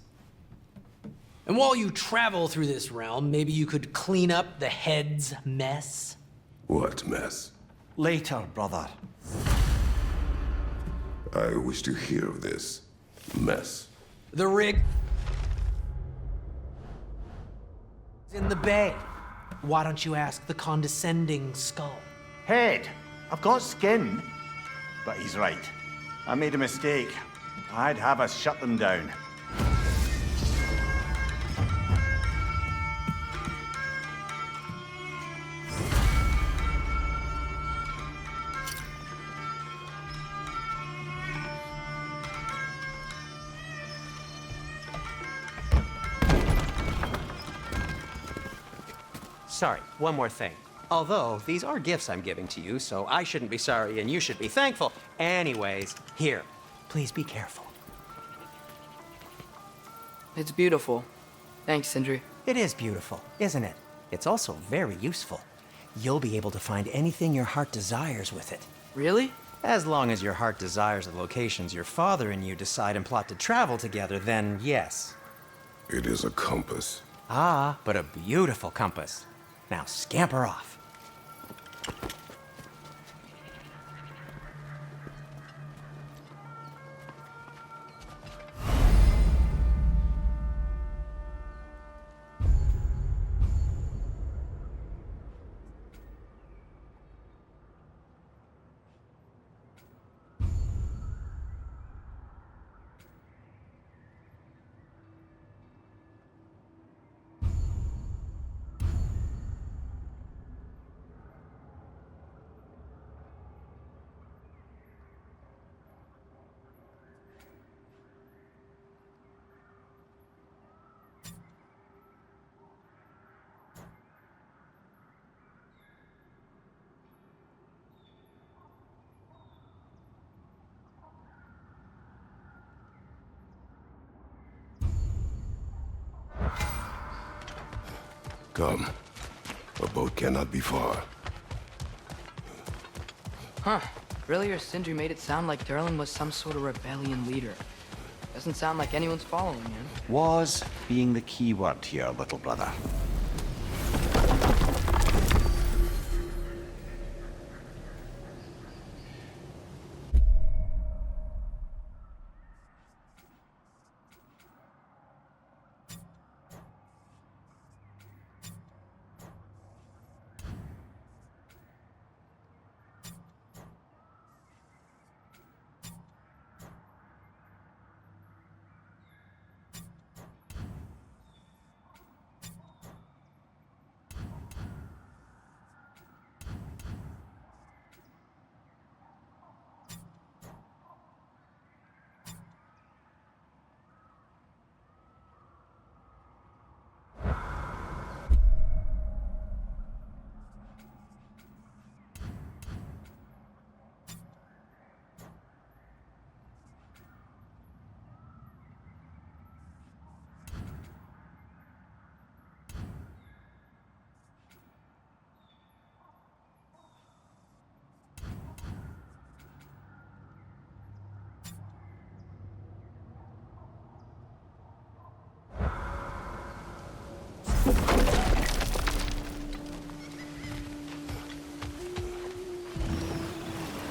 And while you travel through this realm, maybe you could clean up the head's mess? What mess? Later, brother. I wish to hear of this mess. The rig in the bay. Why don't you ask the condescending skull? Head. I've got skin. But he's right. I made a mistake. I'd have us shut them down. Sorry, one more thing. Although, these are gifts I'm giving to you, so I shouldn't be sorry and you should be thankful. Anyways, here, please be careful. It's beautiful. Thanks, Sindri. It is beautiful, isn't it? It's also very useful. You'll be able to find anything your heart desires with it. Really? As long as your heart desires the locations your father and you decide and plot to travel together, then yes. It is a compass. Ah, but a beautiful compass. Now scamper off. Come. A boat cannot be far. Huh. Earlier, Sindri made it sound like Durlin was some sort of rebellion leader. Doesn't sound like anyone's following him. Was being the key word here, little brother.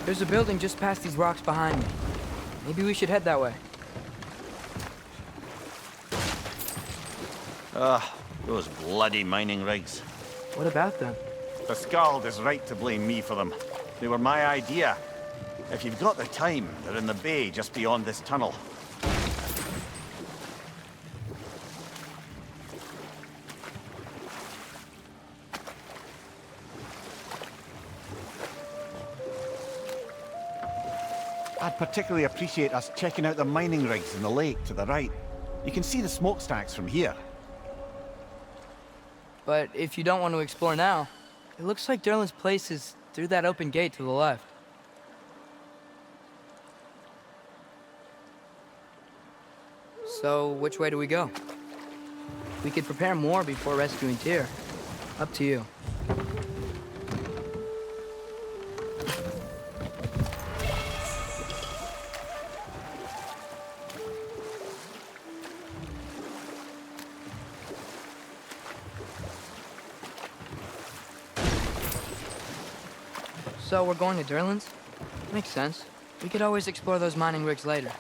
There's a building just past these rocks behind me. Maybe we should head that way. Those bloody mining rigs. What about them? The Skald is right to blame me for them. They were my idea. If you've got the time, they're in the bay just beyond this tunnel. I'd particularly appreciate us checking out the mining rigs in the lake to the right. You can see the smokestacks from here. But if you don't want to explore now, it looks like Durlin's place is through that open gate to the left. So, which way do we go? We could prepare more before rescuing Tyr. Up to you. So we're going to Durlin's? Makes sense. We could always explore those mining rigs later.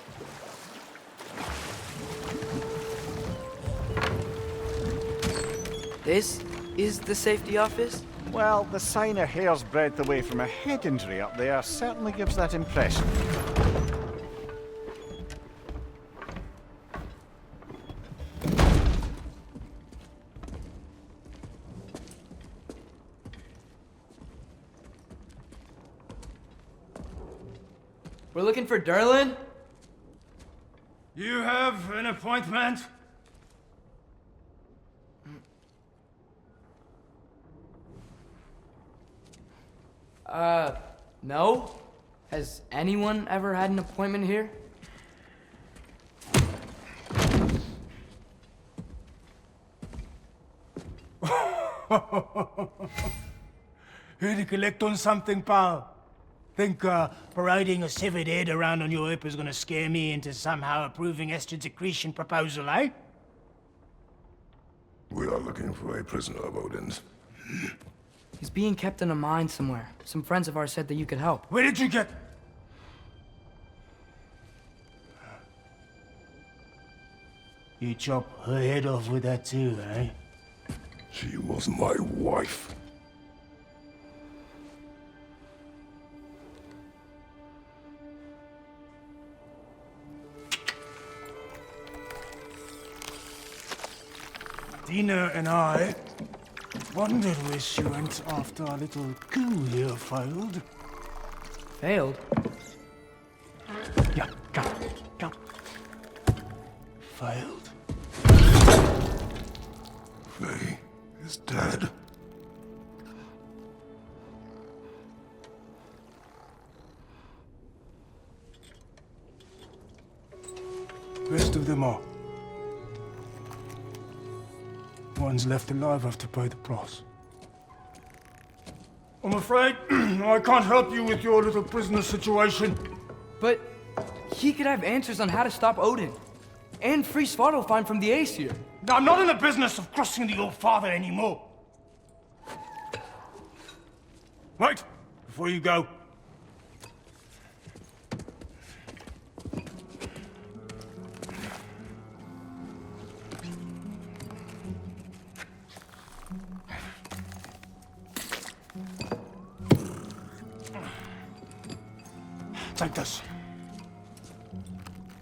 This is the safety office? Well, the sign a hair's breadth away from a head injury up there certainly gives that impression. We're looking for Durlin? You have an appointment? No? Has anyone ever had an appointment here? Here to collect on something, pal? Think parading a severed head around on your hip is gonna scare me into somehow approving Estrid's accretion proposal, eh? We are looking for a prisoner of Odin's. He's being kept in a mine somewhere. Some friends of ours said that you could help. Where did you get... You chop her head off with that too, eh? She was my wife. Dina and I wondered where she went after our little coup here failed. Failed? Yeah, come. Failed. Faye is dead. Rest of them are. One's left alive have to pay the price. I'm afraid I can't help you with your little prisoner situation. But he could have answers on how to stop Odin. And free Svartalfheim from the Aesir. I'm not in the business of crossing the old father anymore. Wait, before you go. Take this.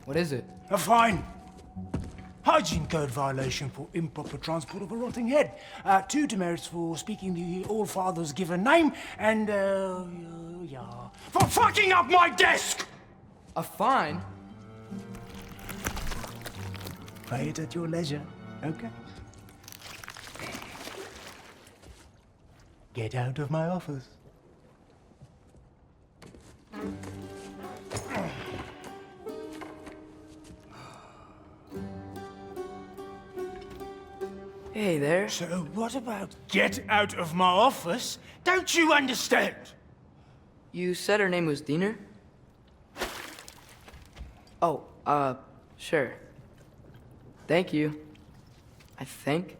What is it? A fine. Hygiene code violation for improper transport of a rotting head. 2 demerits for speaking the All-Father's given name, and, for fucking up my desk! A fine? Pay it at your leisure, okay? Get out of my office. Hey there. So what about get out of my office? Don't you understand? You said her name was Diener? Oh, sure. Thank you. I think.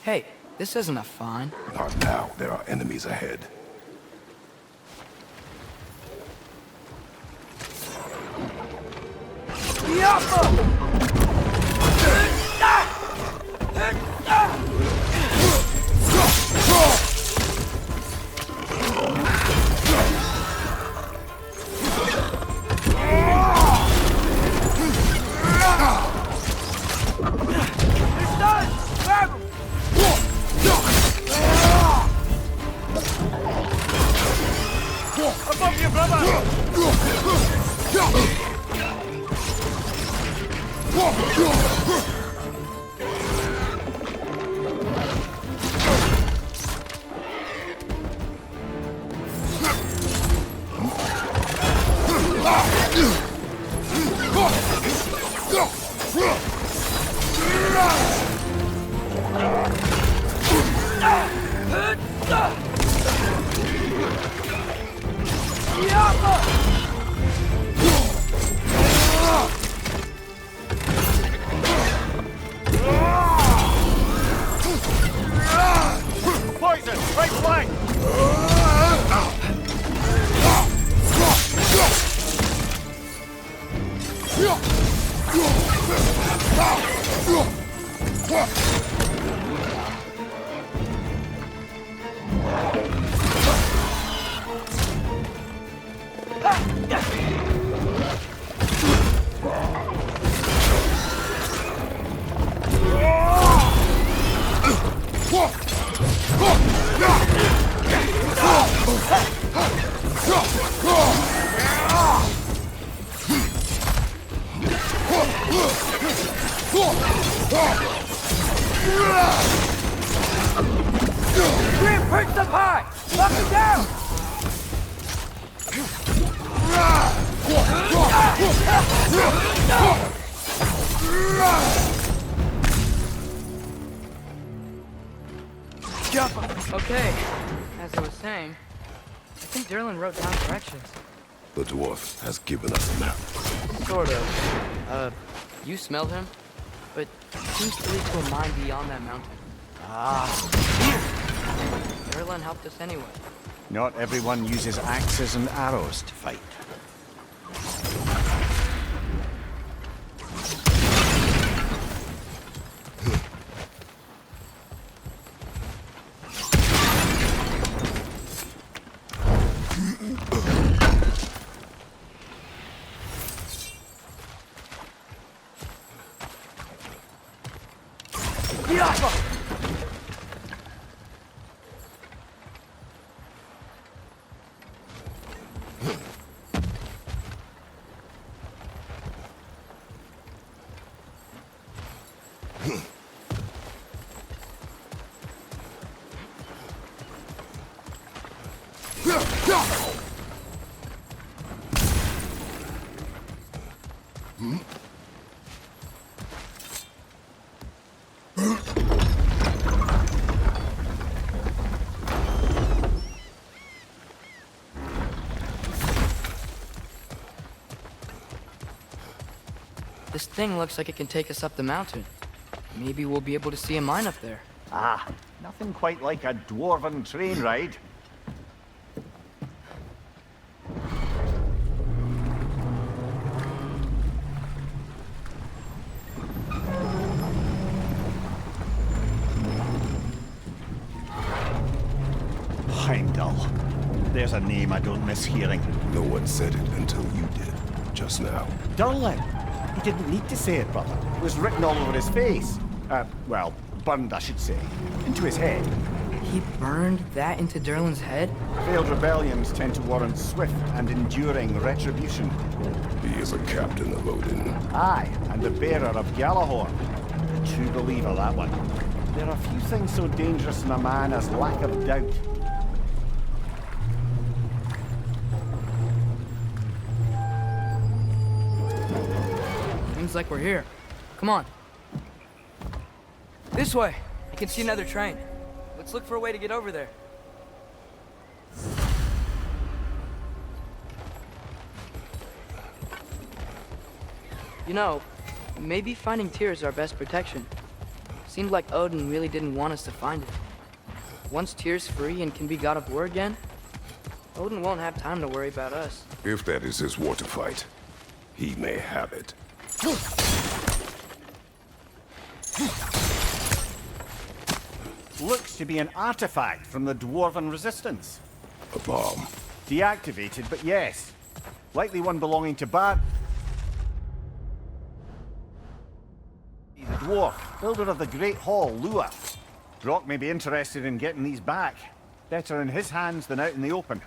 Hey, this isn't a fine. Not now. There are enemies ahead. Poison! Right flank! Grim, perch the pie! Knock him down! Okay, as I was saying, I think Derlin wrote down directions. The dwarf has given us a map. Sort of. You smelled him? But it seems to lead to a mine beyond that mountain. Here! Derlin helped us anyway. Not everyone uses axes and arrows to fight. This thing looks like it can take us up the mountain. Maybe we'll be able to see a mine up there. Ah, nothing quite like a dwarven train ride. Heimdall. There's a name I don't miss hearing. No one said it until you did, just now. Durlin. He didn't need to say it, brother. It was written all over his face. Well, burned, I should say. Into his head. He burned that into Derlin's head? Failed rebellions tend to warrant swift and enduring retribution. He is a captain of Odin. Aye, and the bearer of Gjallarhorn. A true believer, that one. There are few things so dangerous in a man as lack of doubt. Seems like we're here. Come on. This way. I can see another train. Let's look for a way to get over there. You know, maybe finding Tyr is our best protection. Seemed like Odin really didn't want us to find it. Once Tyr's free and can be God of War again, Odin won't have time to worry about us. If that is his war to fight, he may have it. Looks to be an artifact from the Dwarven Resistance. A bomb. Deactivated, but yes. Likely one belonging to Bard. The dwarf, builder of the Great Hall, Lua. Brock may be interested in getting these back. Better in his hands than out in the open.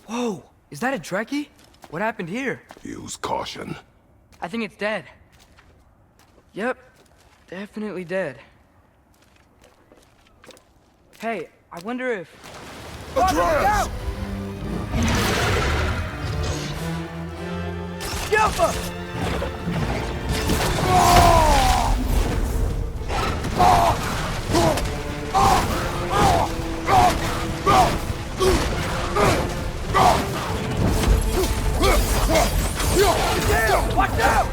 Whoa! Is that a Trekkie? What happened here? Use caution. I think it's dead. Yep. Definitely dead. Hey, I wonder if... Atreus! Watch out!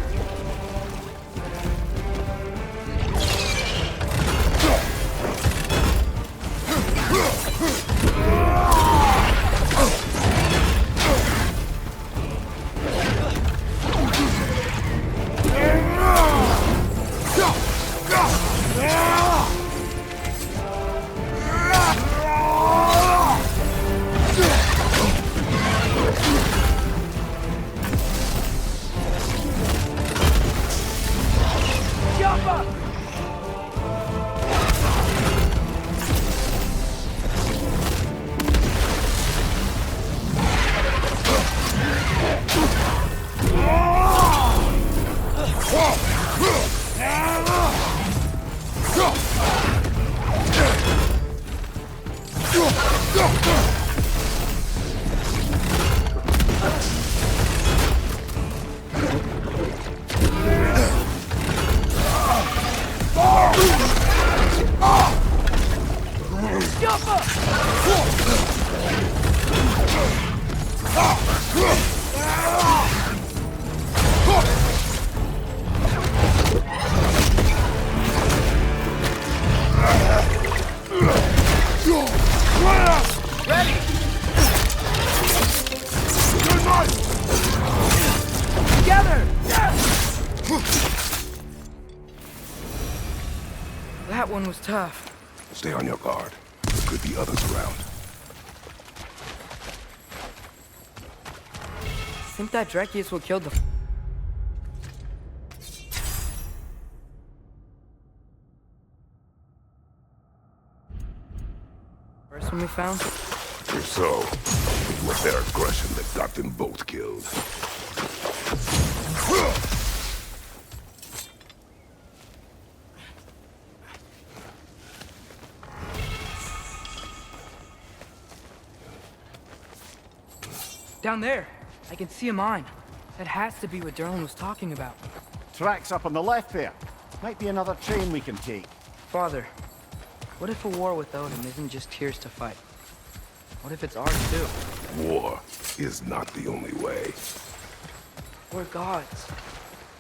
Ready! Together! That one was tough. Stay on your guard. There could be others around. I think that Drekius what killed the... First one we found? If so, it was their aggression that got them both killed. Down there. I can see a mine. That has to be what Derlin was talking about. Tracks up on the left there. Might be another train we can take. Father, what if a war without him isn't just tears to fight? What if it's ours too? War is not the only way. We're gods.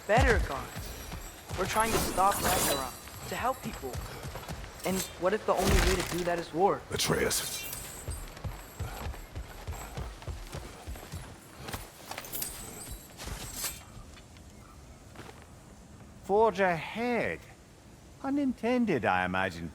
Better gods. We're trying to stop Ragnarok, to help people. And what if the only way to do that is war? Atreus. Forge ahead. Unintended, I imagine.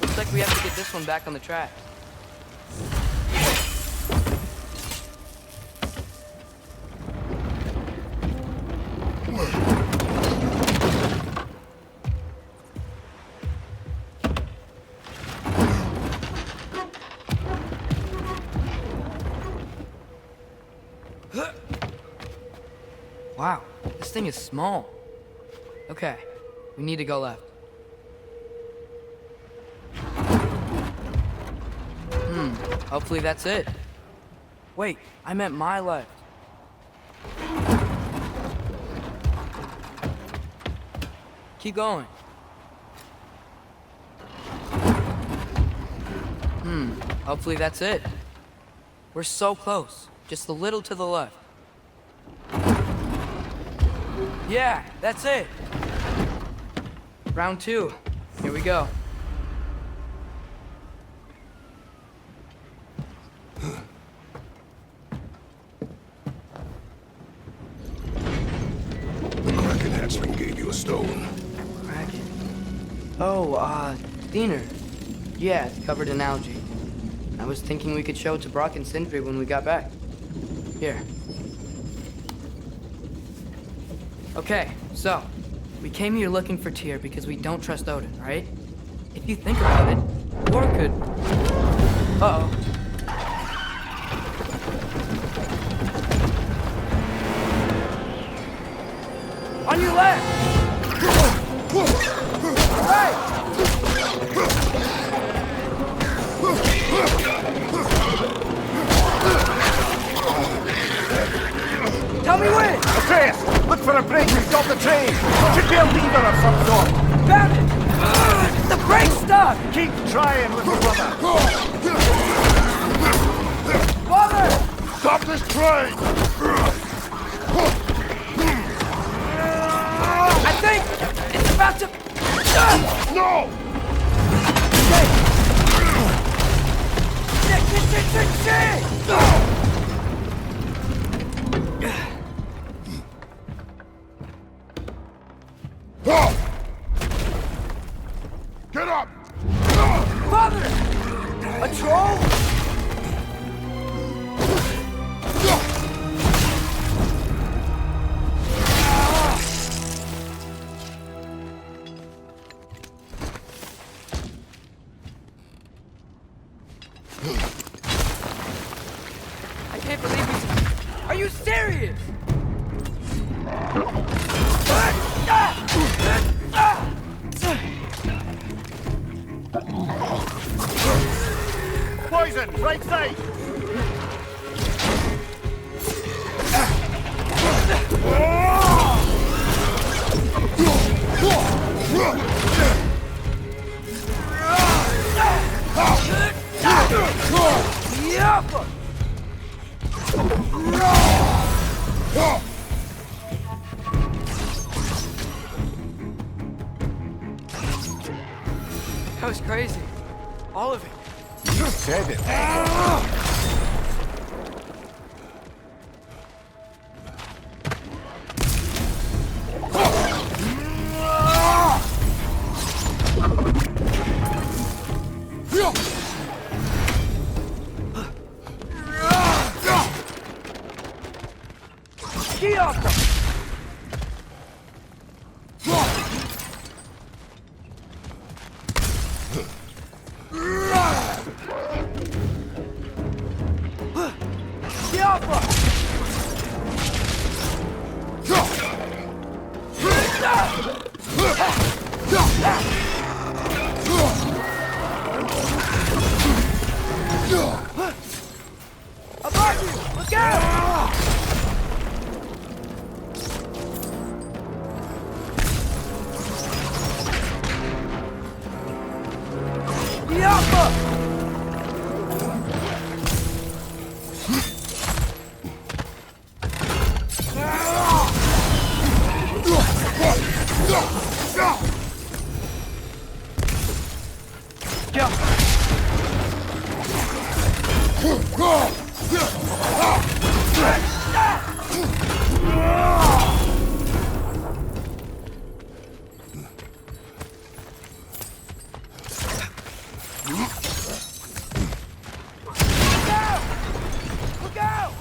Looks like we have to get this one back on the track. Wow, this thing is small. Okay, we need to go left. Hopefully that's it. Wait, I meant my left. Keep going. Hopefully that's it. We're so close. Just a little to the left. Yeah, that's it. Round 2. Here we go. The Kraken hatchling gave you a stone. Kraken. Oh, Diener. Yeah, it's covered in algae. I was thinking we could show it to Brock and Sindri when we got back. Here. Okay, so, we came here looking for Tyr because we don't trust Odin, right? If you think about it, war could... Uh-oh. stop the train! Should be a lever of some sort! Found it! The brake's stuck! Keep trying, little brother! Father! Stop this train! I think it's about to... No! Shit! Get up! Father! A troll? I can't believe he's... Are you serious? Poison, right side! Yup! That was crazy. All of it. You said it. Get off them! Get off them! Above you! Look out! Yappa! Look out!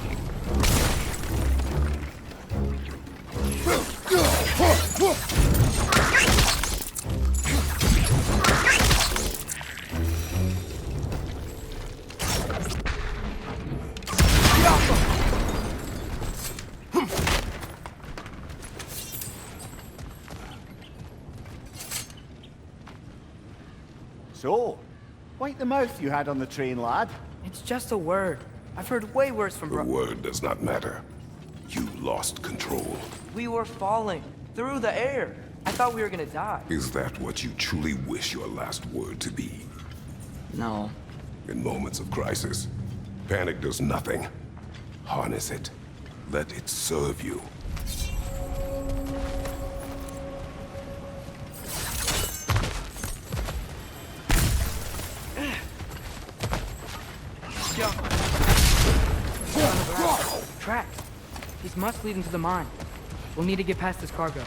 So, wipe the mouth you had on the train, lad. It's just a word. I've heard way worse from The word does not matter. You lost control. We were falling through the air. I thought we were gonna die. Is that what you truly wish your last word to be? No. In moments of crisis, panic does nothing. Harness it. Let it serve you. Tracks. These must lead into the mine. We'll need to get past this cargo.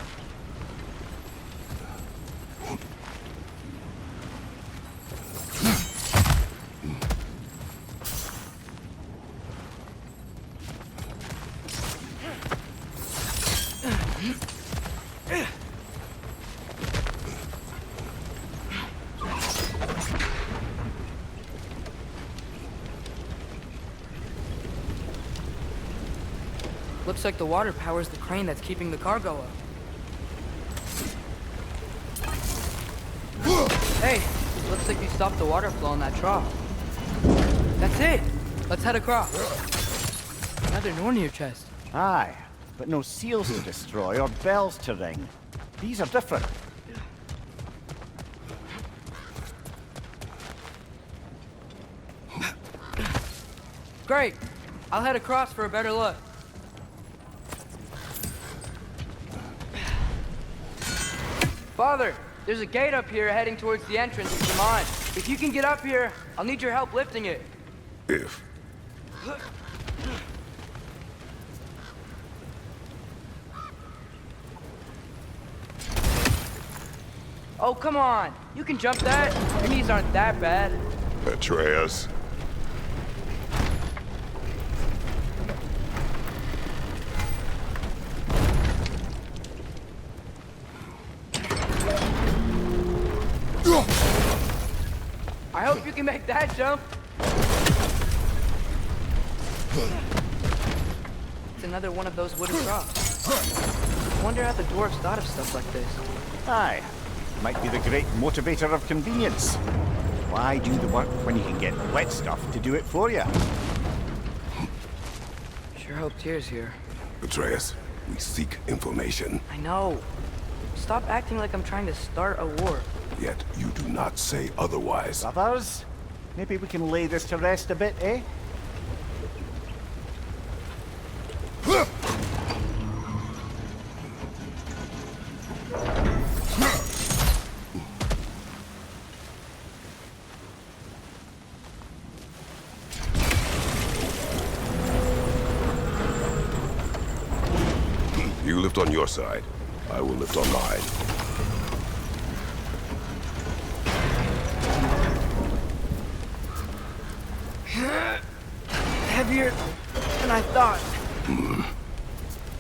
Looks like the water powers the crane that's keeping the cargo up. Hey, looks like you stopped the water flow in that trough. That's it! Let's head across. Another Nornir chest. Aye. but no seals to destroy or bells to ring. These are different. Great. I'll head across for a better look. Father, there's a gate up here heading towards the entrance to the mine. If you can get up here, I'll need your help lifting it. If. Oh, come on. You can jump that. Your knees aren't that bad. Atreus. I hope you can make that jump. It's another one of those wooden props. I wonder how the dwarves thought of stuff like this. Aye. Might be the great motivator of convenience. Why do the work when you can get wet stuff to do it for you? Sure hope Tyr's here. Atreus, we seek information. I know. Stop acting like I'm trying to start a war. Yet you do not say otherwise. Brothers, maybe we can lay this to rest a bit, eh? You lift on your side. I will lift on mine. Heavier than I thought.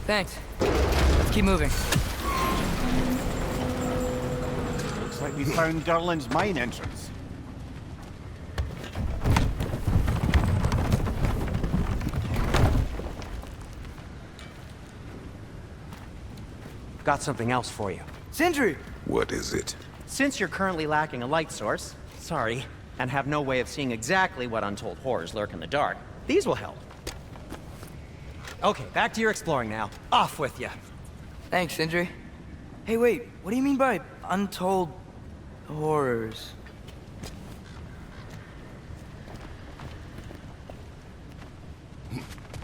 Thanks. Let's keep moving. Looks like we found Durlin's mine entrance. Got something else for you. Sindri! What is it? Since you're currently lacking a light source, sorry, and have no way of seeing exactly what untold horrors lurk in the dark, these will help. Okay, back to your exploring now. Off with you. Thanks, Sindri. Hey, wait. What do you mean by untold horrors?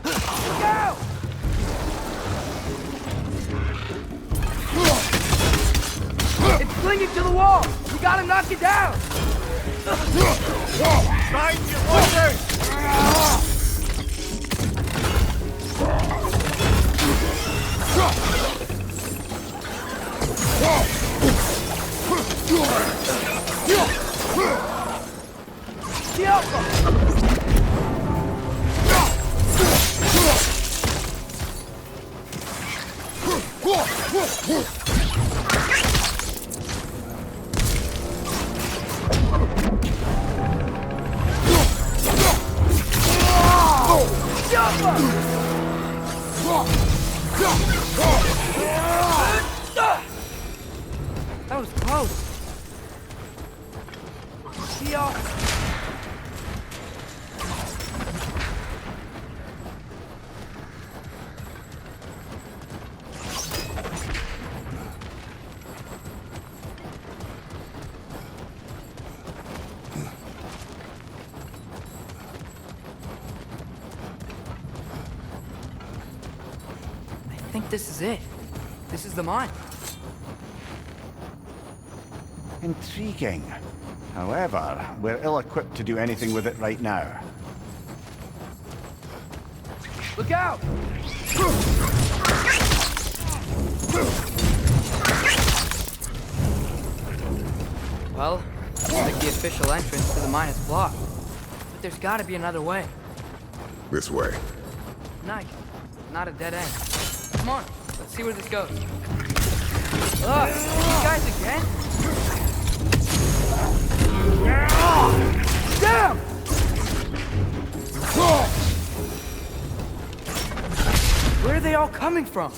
Look out! It's clinging to the wall! We gotta knock it down! Find your watchers! That was close. Y'all. I think this is it. This is the mine. Intriguing. However, we're ill-equipped to do anything with it right now. Look out! Well, looks like the official entrance to the mine is blocked. But there's gotta be another way. This way. Nice. Not a dead end. Come on, let's see where this goes. Ugh, you guys again? Damn! Where are they all coming from?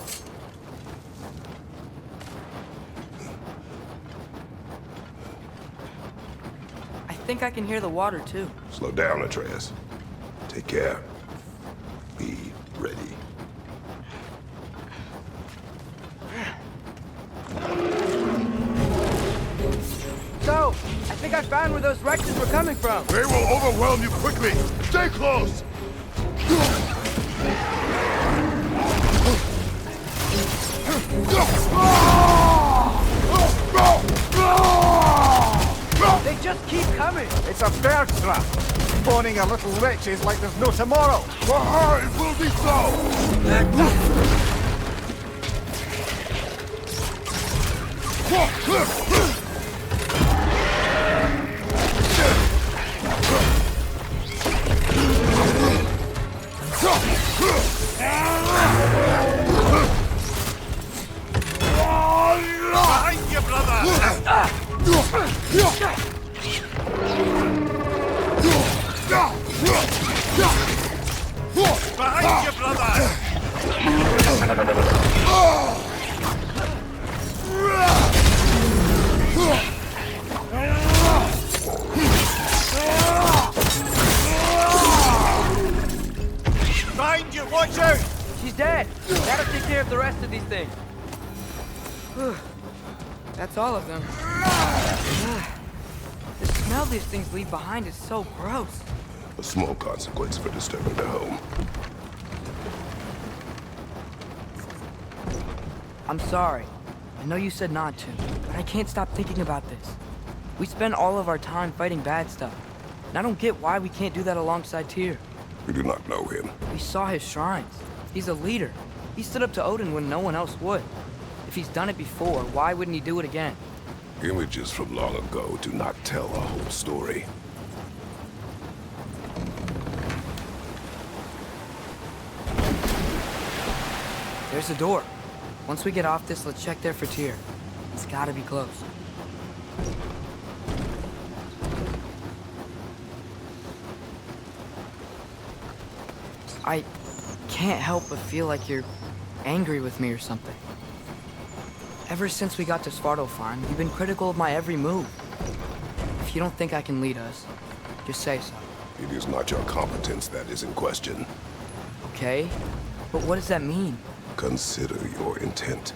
I think I can hear the water too. Slow down, Atreus. Take care. Be ready. think I found where those Rexes were coming from. They will overwhelm you quickly. Stay close. They just keep coming. It's a bear trap. Spawning a little wretches like there's no tomorrow. For her, it will be so. Behind you, brother! Behind you, brother! Behind you, watch out! She's dead. Gotta take care of the rest of these things. That's all of them. The smell these things leave behind is so gross. A small consequence for disturbing their home. I'm sorry. I know you said not to, but I can't stop thinking about this. We spend all of our time fighting bad stuff, and I don't get why we can't do that alongside Tyr. We do not know him. We saw his shrines. He's a leader. He stood up to Odin when no one else would. If he's done it before, why wouldn't he do it again? Images from long ago do not tell a whole story. There's a door. Once we get off this, let's check there for Tyr. It's gotta be close. I can't help but feel like you're angry with me or something. Ever since we got to Svartalfheim, you've been critical of my every move. If you don't think I can lead us, just say so. It is not your competence that is in question. Okay? But what does that mean? Consider your intent.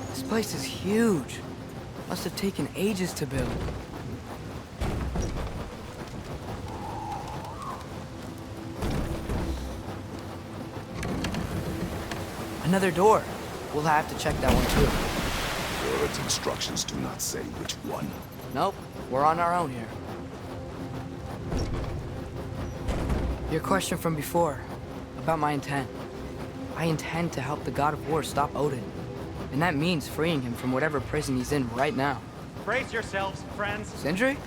This place is huge. Must have taken ages to build. Another door. We'll have to check that one too. Word's instructions do not say which one. Nope, we're on our own here. Your question from before, about my intent. I intend to help the God of War stop Odin. And that means freeing him from whatever prison he's in right now. Brace yourselves, friends, Sindri?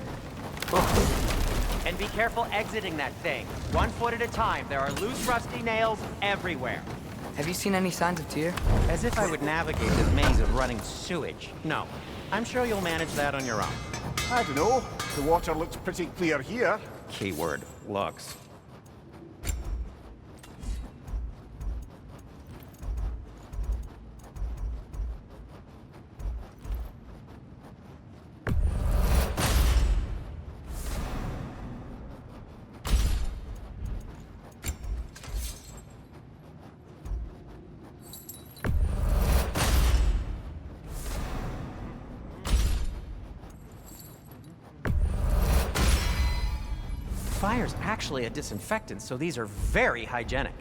and be careful exiting that thing. 1 foot at a time. There are loose, rusty nails everywhere. Have you seen any signs of Tyr? As if I would navigate this maze of running sewage. No. I'm sure you'll manage that on your own. I don't know. The water looks pretty clear here. Keyword, looks. Fire's actually a disinfectant, so these are very hygienic.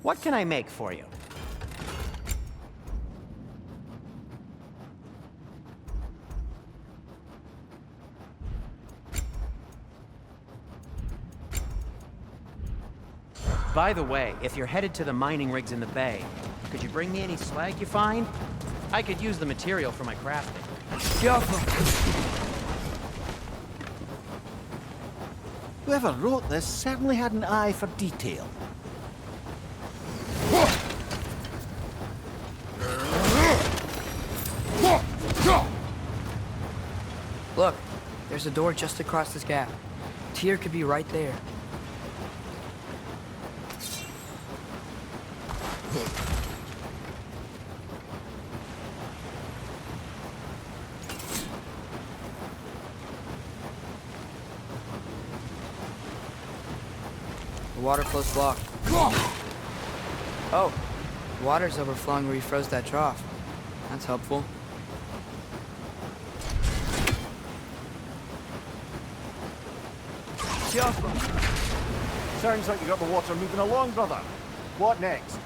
What can I make for you? By the way, if you're headed to the mining rigs in the bay, could you bring me any slag you find? I could use the material for my crafting. Whoever wrote this certainly had an eye for detail. Look, there's a door just across this gap. Tyr could be right there. The water flow's blocked. Oh, water's overflowing where you froze that trough. That's helpful. Sounds like you got the water moving along, brother. What next?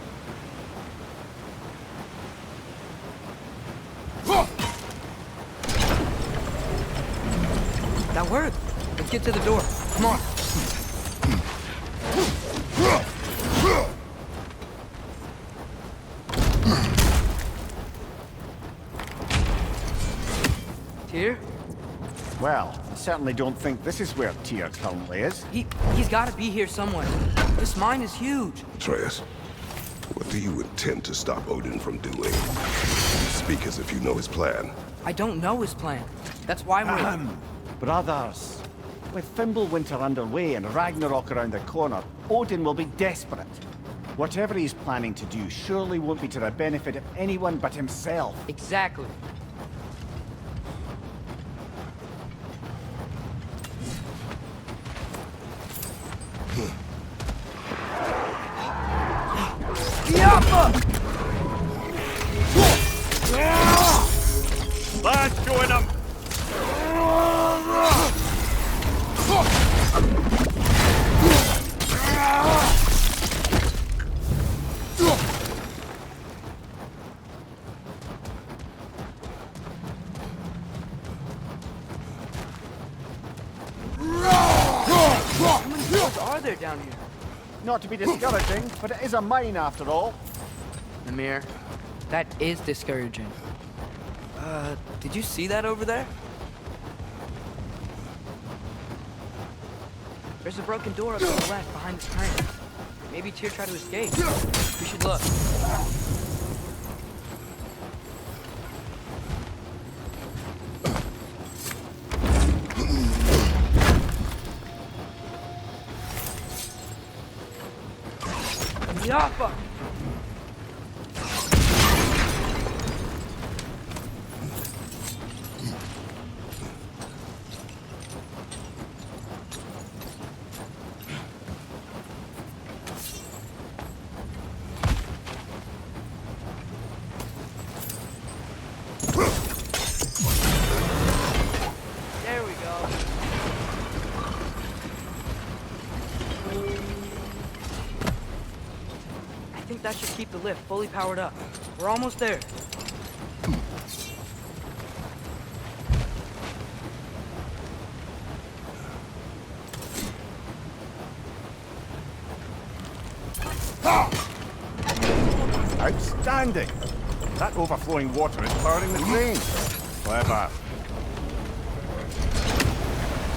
That worked. Let's get to the door. Come on. Tyr? Well, I certainly don't think this is where Tyr currently is. He's got to be here somewhere. This mine is huge. Atreus, what do you intend to stop Odin from doing? Speak as if you know his plan. I don't know his plan. That's why we're... Brothers, with Fimbulwinter underway and Ragnarok around the corner, Odin will be desperate. Whatever he's planning to do surely won't be to the benefit of anyone but himself. Exactly. Lads, join them! How many doors are there down here? Not to be discouraging, but it is a mine after all. Amir, that is discouraging. Did you see that over there? There's a broken door up on the left behind this crane. Maybe Tyr tried to escape. We should look. Yappa! There we go. I think that should keep the lift fully powered up. We're almost there. Outstanding! That overflowing water is powering the crane. Clever.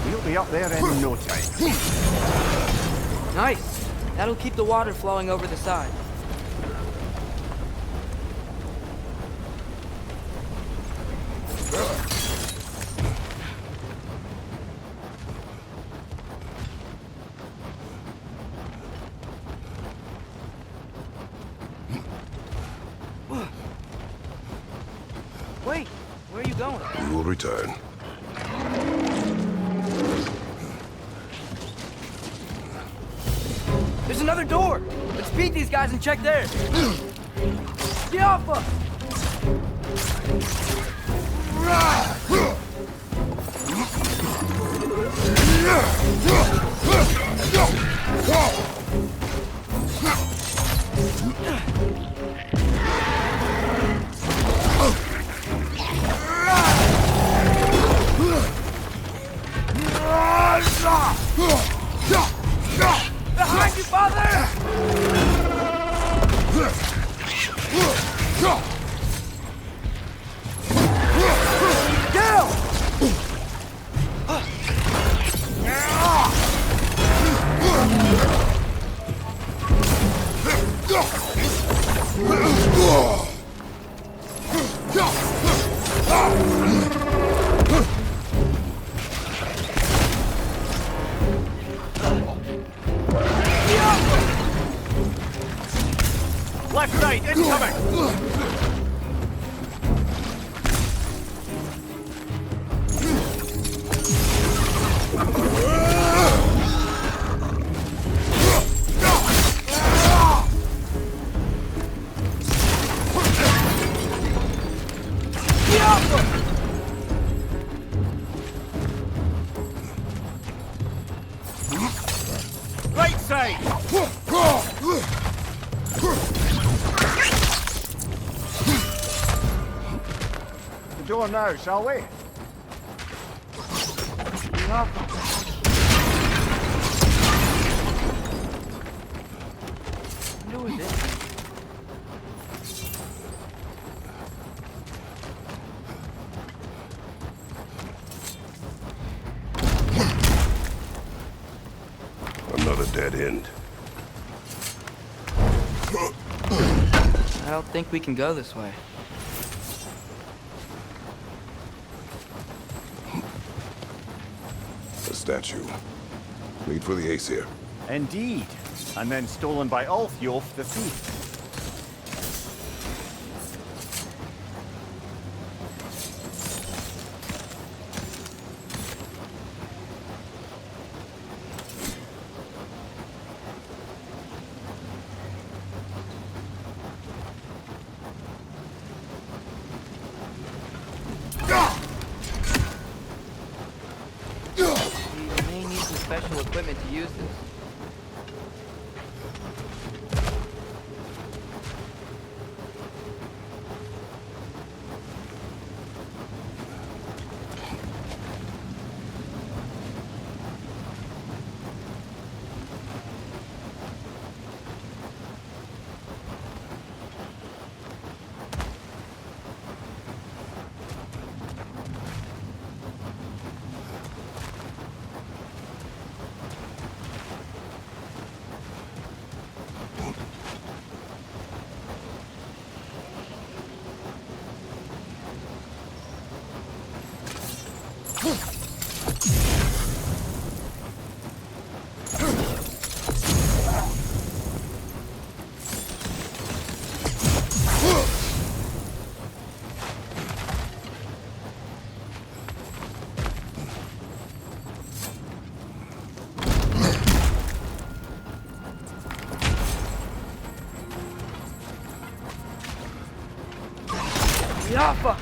We'll be up there in no time. Nice. That'll keep the water flowing over the side. Wait, where are you going? We will return. There's another door! Let's beat these guys and check theirs! Yappa! Behind you, father! door now, shall we? Who is this? Another dead end. I don't think we can go this way. A statue. Made for the Aesir. Indeed. And then stolen by Ulfjolf the thief. We may need some special equipment to use this. Yaffa!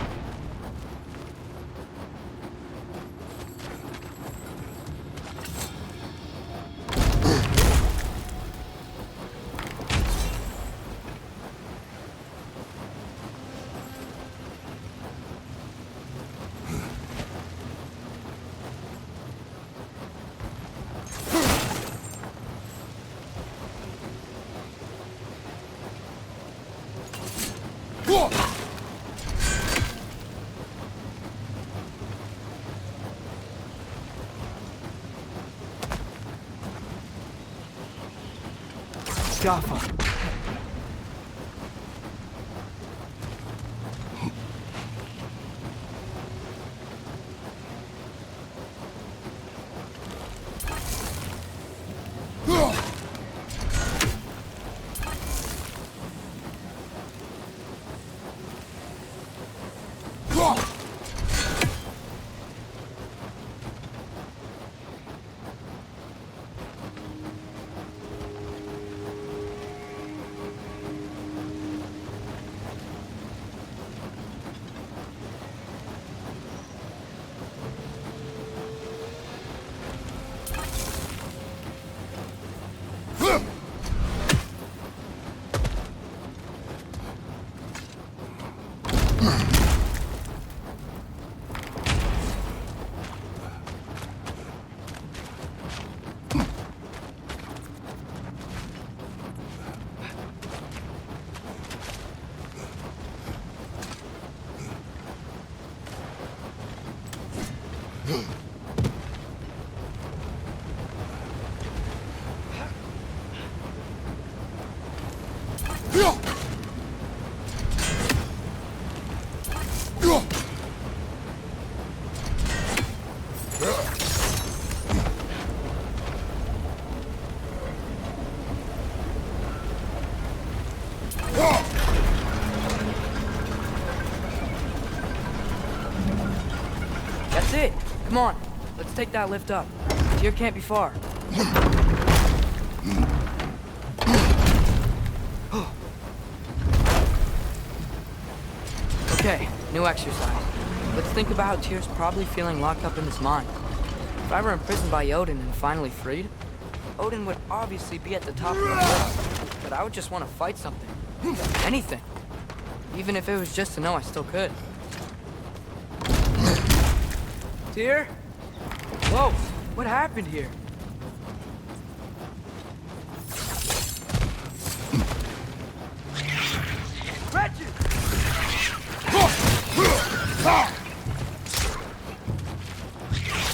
Yaffa! That's it! Come on, let's take that lift up. Tyr can't be far. Okay, new exercise. Let's think about how Tyr's probably feeling locked up in this mine. If I were imprisoned by Odin and finally freed, Odin would obviously be at the top of the list, but I would just want to fight something. Anything. Even if it was just to know I still could. Tyr? Whoa, what happened here? Wretched!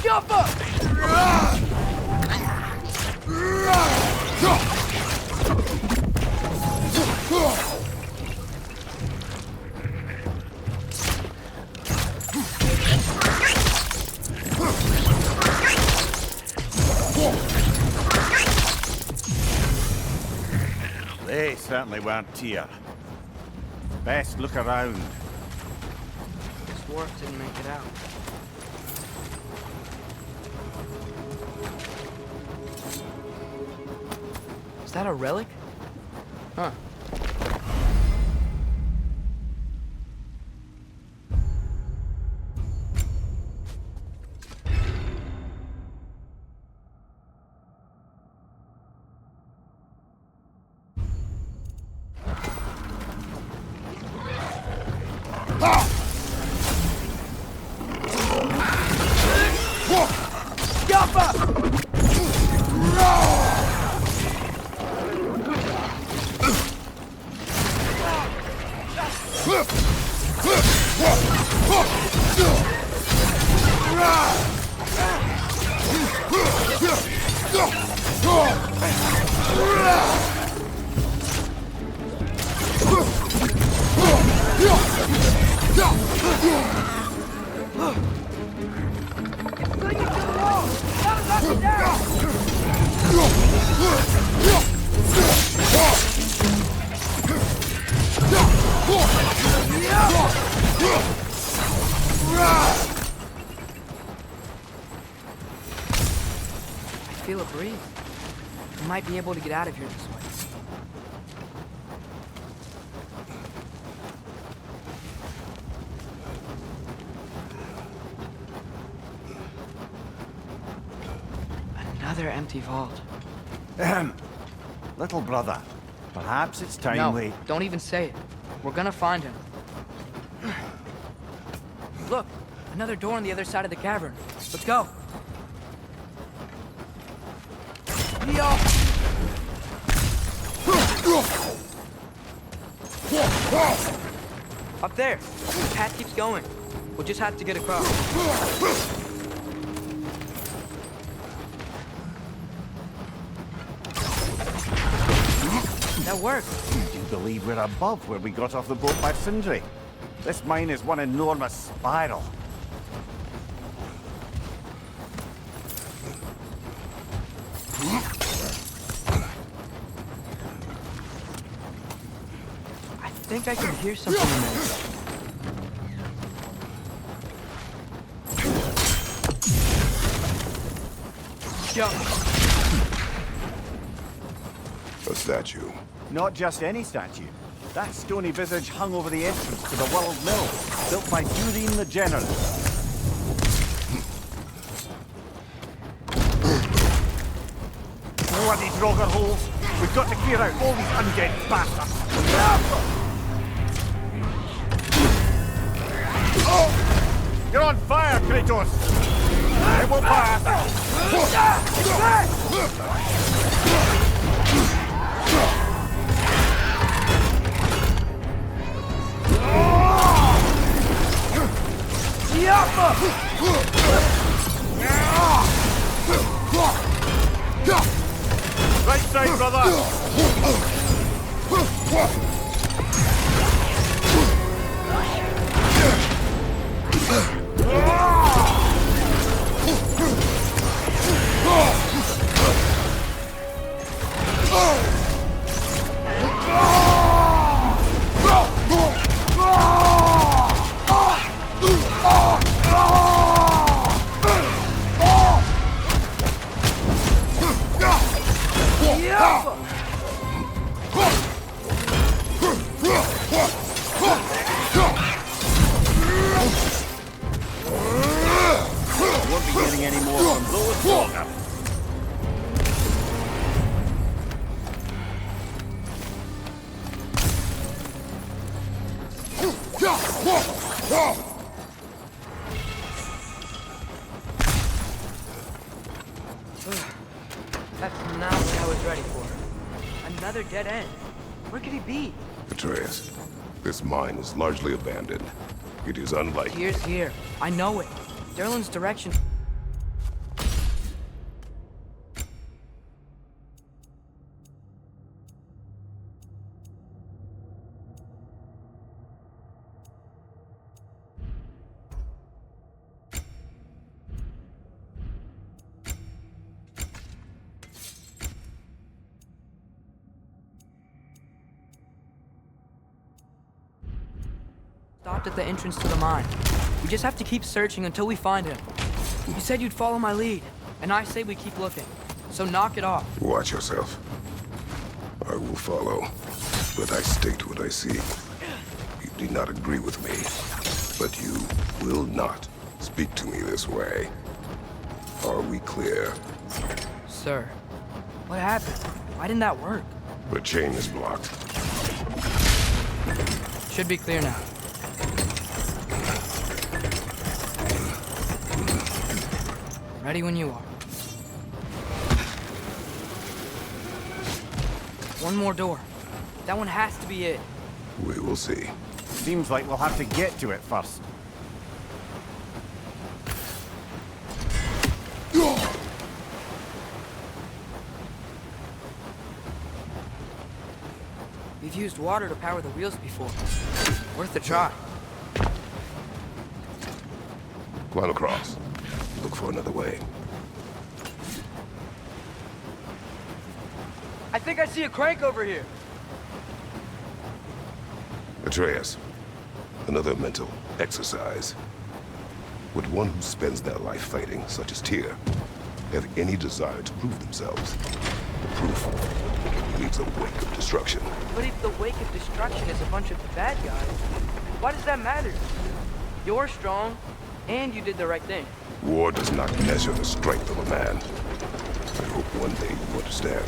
Jump up! They certainly weren't Tyr. Best look around. This dwarf didn't make it out. Is that a relic? Huh. I feel a breeze. We might be able to get out of here this way. Another empty vault. Little brother, perhaps it's time No, we... don't even say it. We're gonna find him. Look, another door on the other side of the cavern. Let's go. Up there. The path keeps going. We'll just have to get across. That worked. Do you believe we're above where we got off the boat by Sindri? This mine is one enormous spiral. I think I can hear something in there. Jump. A statue. Not just any statue. That stony visage hung over the entrance to the World Mill, built by Durin the Generous. Bloody Draugr holes! We've got to clear out all these undead bastards! You're on fire, Kratos! It will pass! Right side, brother! Won't be getting any more from those Draugr. another dead end. Where could he be? Atreus, this mine is largely abandoned. It is unlikely. Here's here. I know it. Derlin's direction. Stopped at the entrance to the mine. We just have to keep searching until we find him. You said you'd follow my lead, and I say we keep looking. So knock it off. Watch yourself. I will follow, but I state what I see. You do not agree with me, but you will not speak to me this way. Are we clear? Sir, what happened? Why didn't that work? The chain is blocked. Should be clear now. Ready when you are. One more door. That one has to be it. We will see. Seems like we'll have to get to it first. We've used water to power the wheels before. Worth a try. Climb across. Look for another way. I think I see a crank over here. Atreus, another mental exercise. Would one who spends their life fighting, such as Tyr, have any desire to prove themselves? The proof leaves a wake of destruction. But if the wake of destruction is a bunch of bad guys, why does that matter? You're strong, and you did the right thing. War does not measure the strength of a man. I hope one day you understand.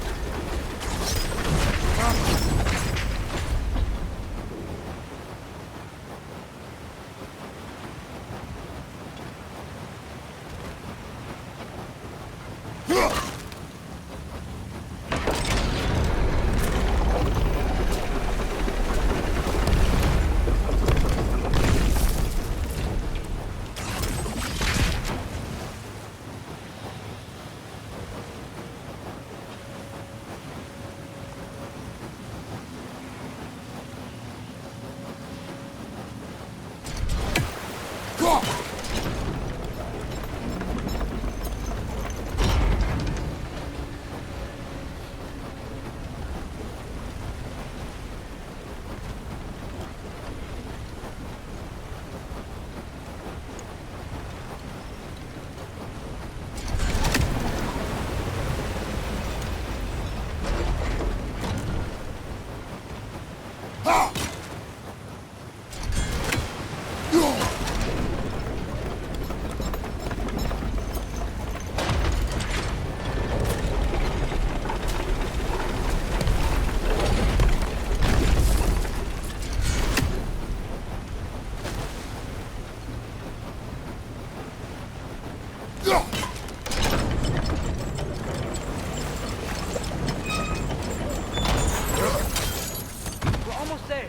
We're almost there.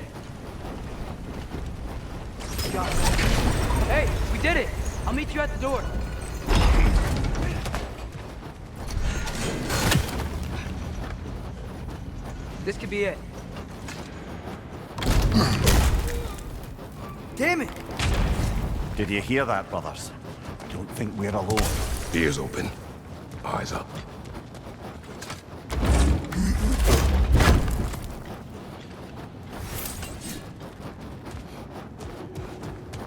Got it. Hey, we did it. I'll meet you at the door. This could be it. Damn it! Did you hear that, brothers? Don't think we're alone. Ears open. Eyes up.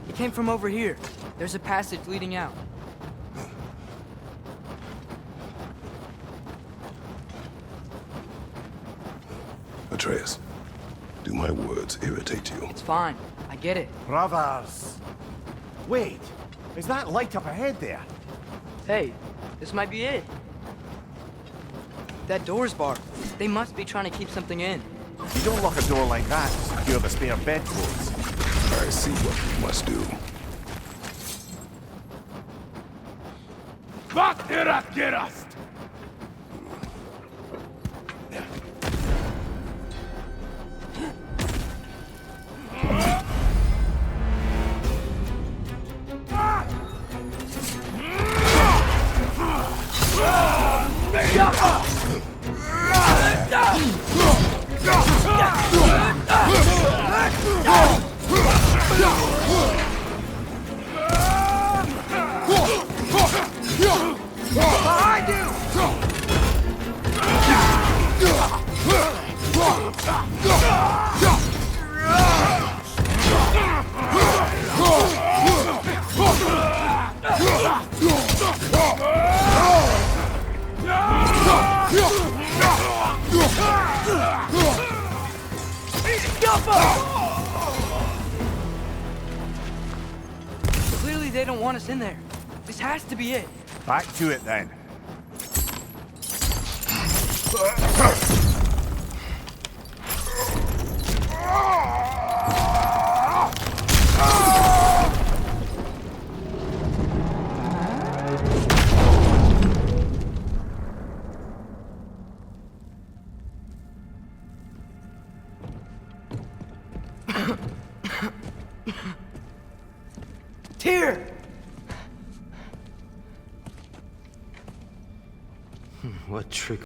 It came from over here. There's a passage leading out. Atreus, do my words irritate you? It's fine. I get it. Brothers! Wait, is that light up ahead there? Hey, this might be it. That door's barred. They must be trying to keep something in. You don't lock a door like that to secure the spare bedclothes. I see what we must do. they don't want us in there. This has to be it. Back to it then. Tyr! What trick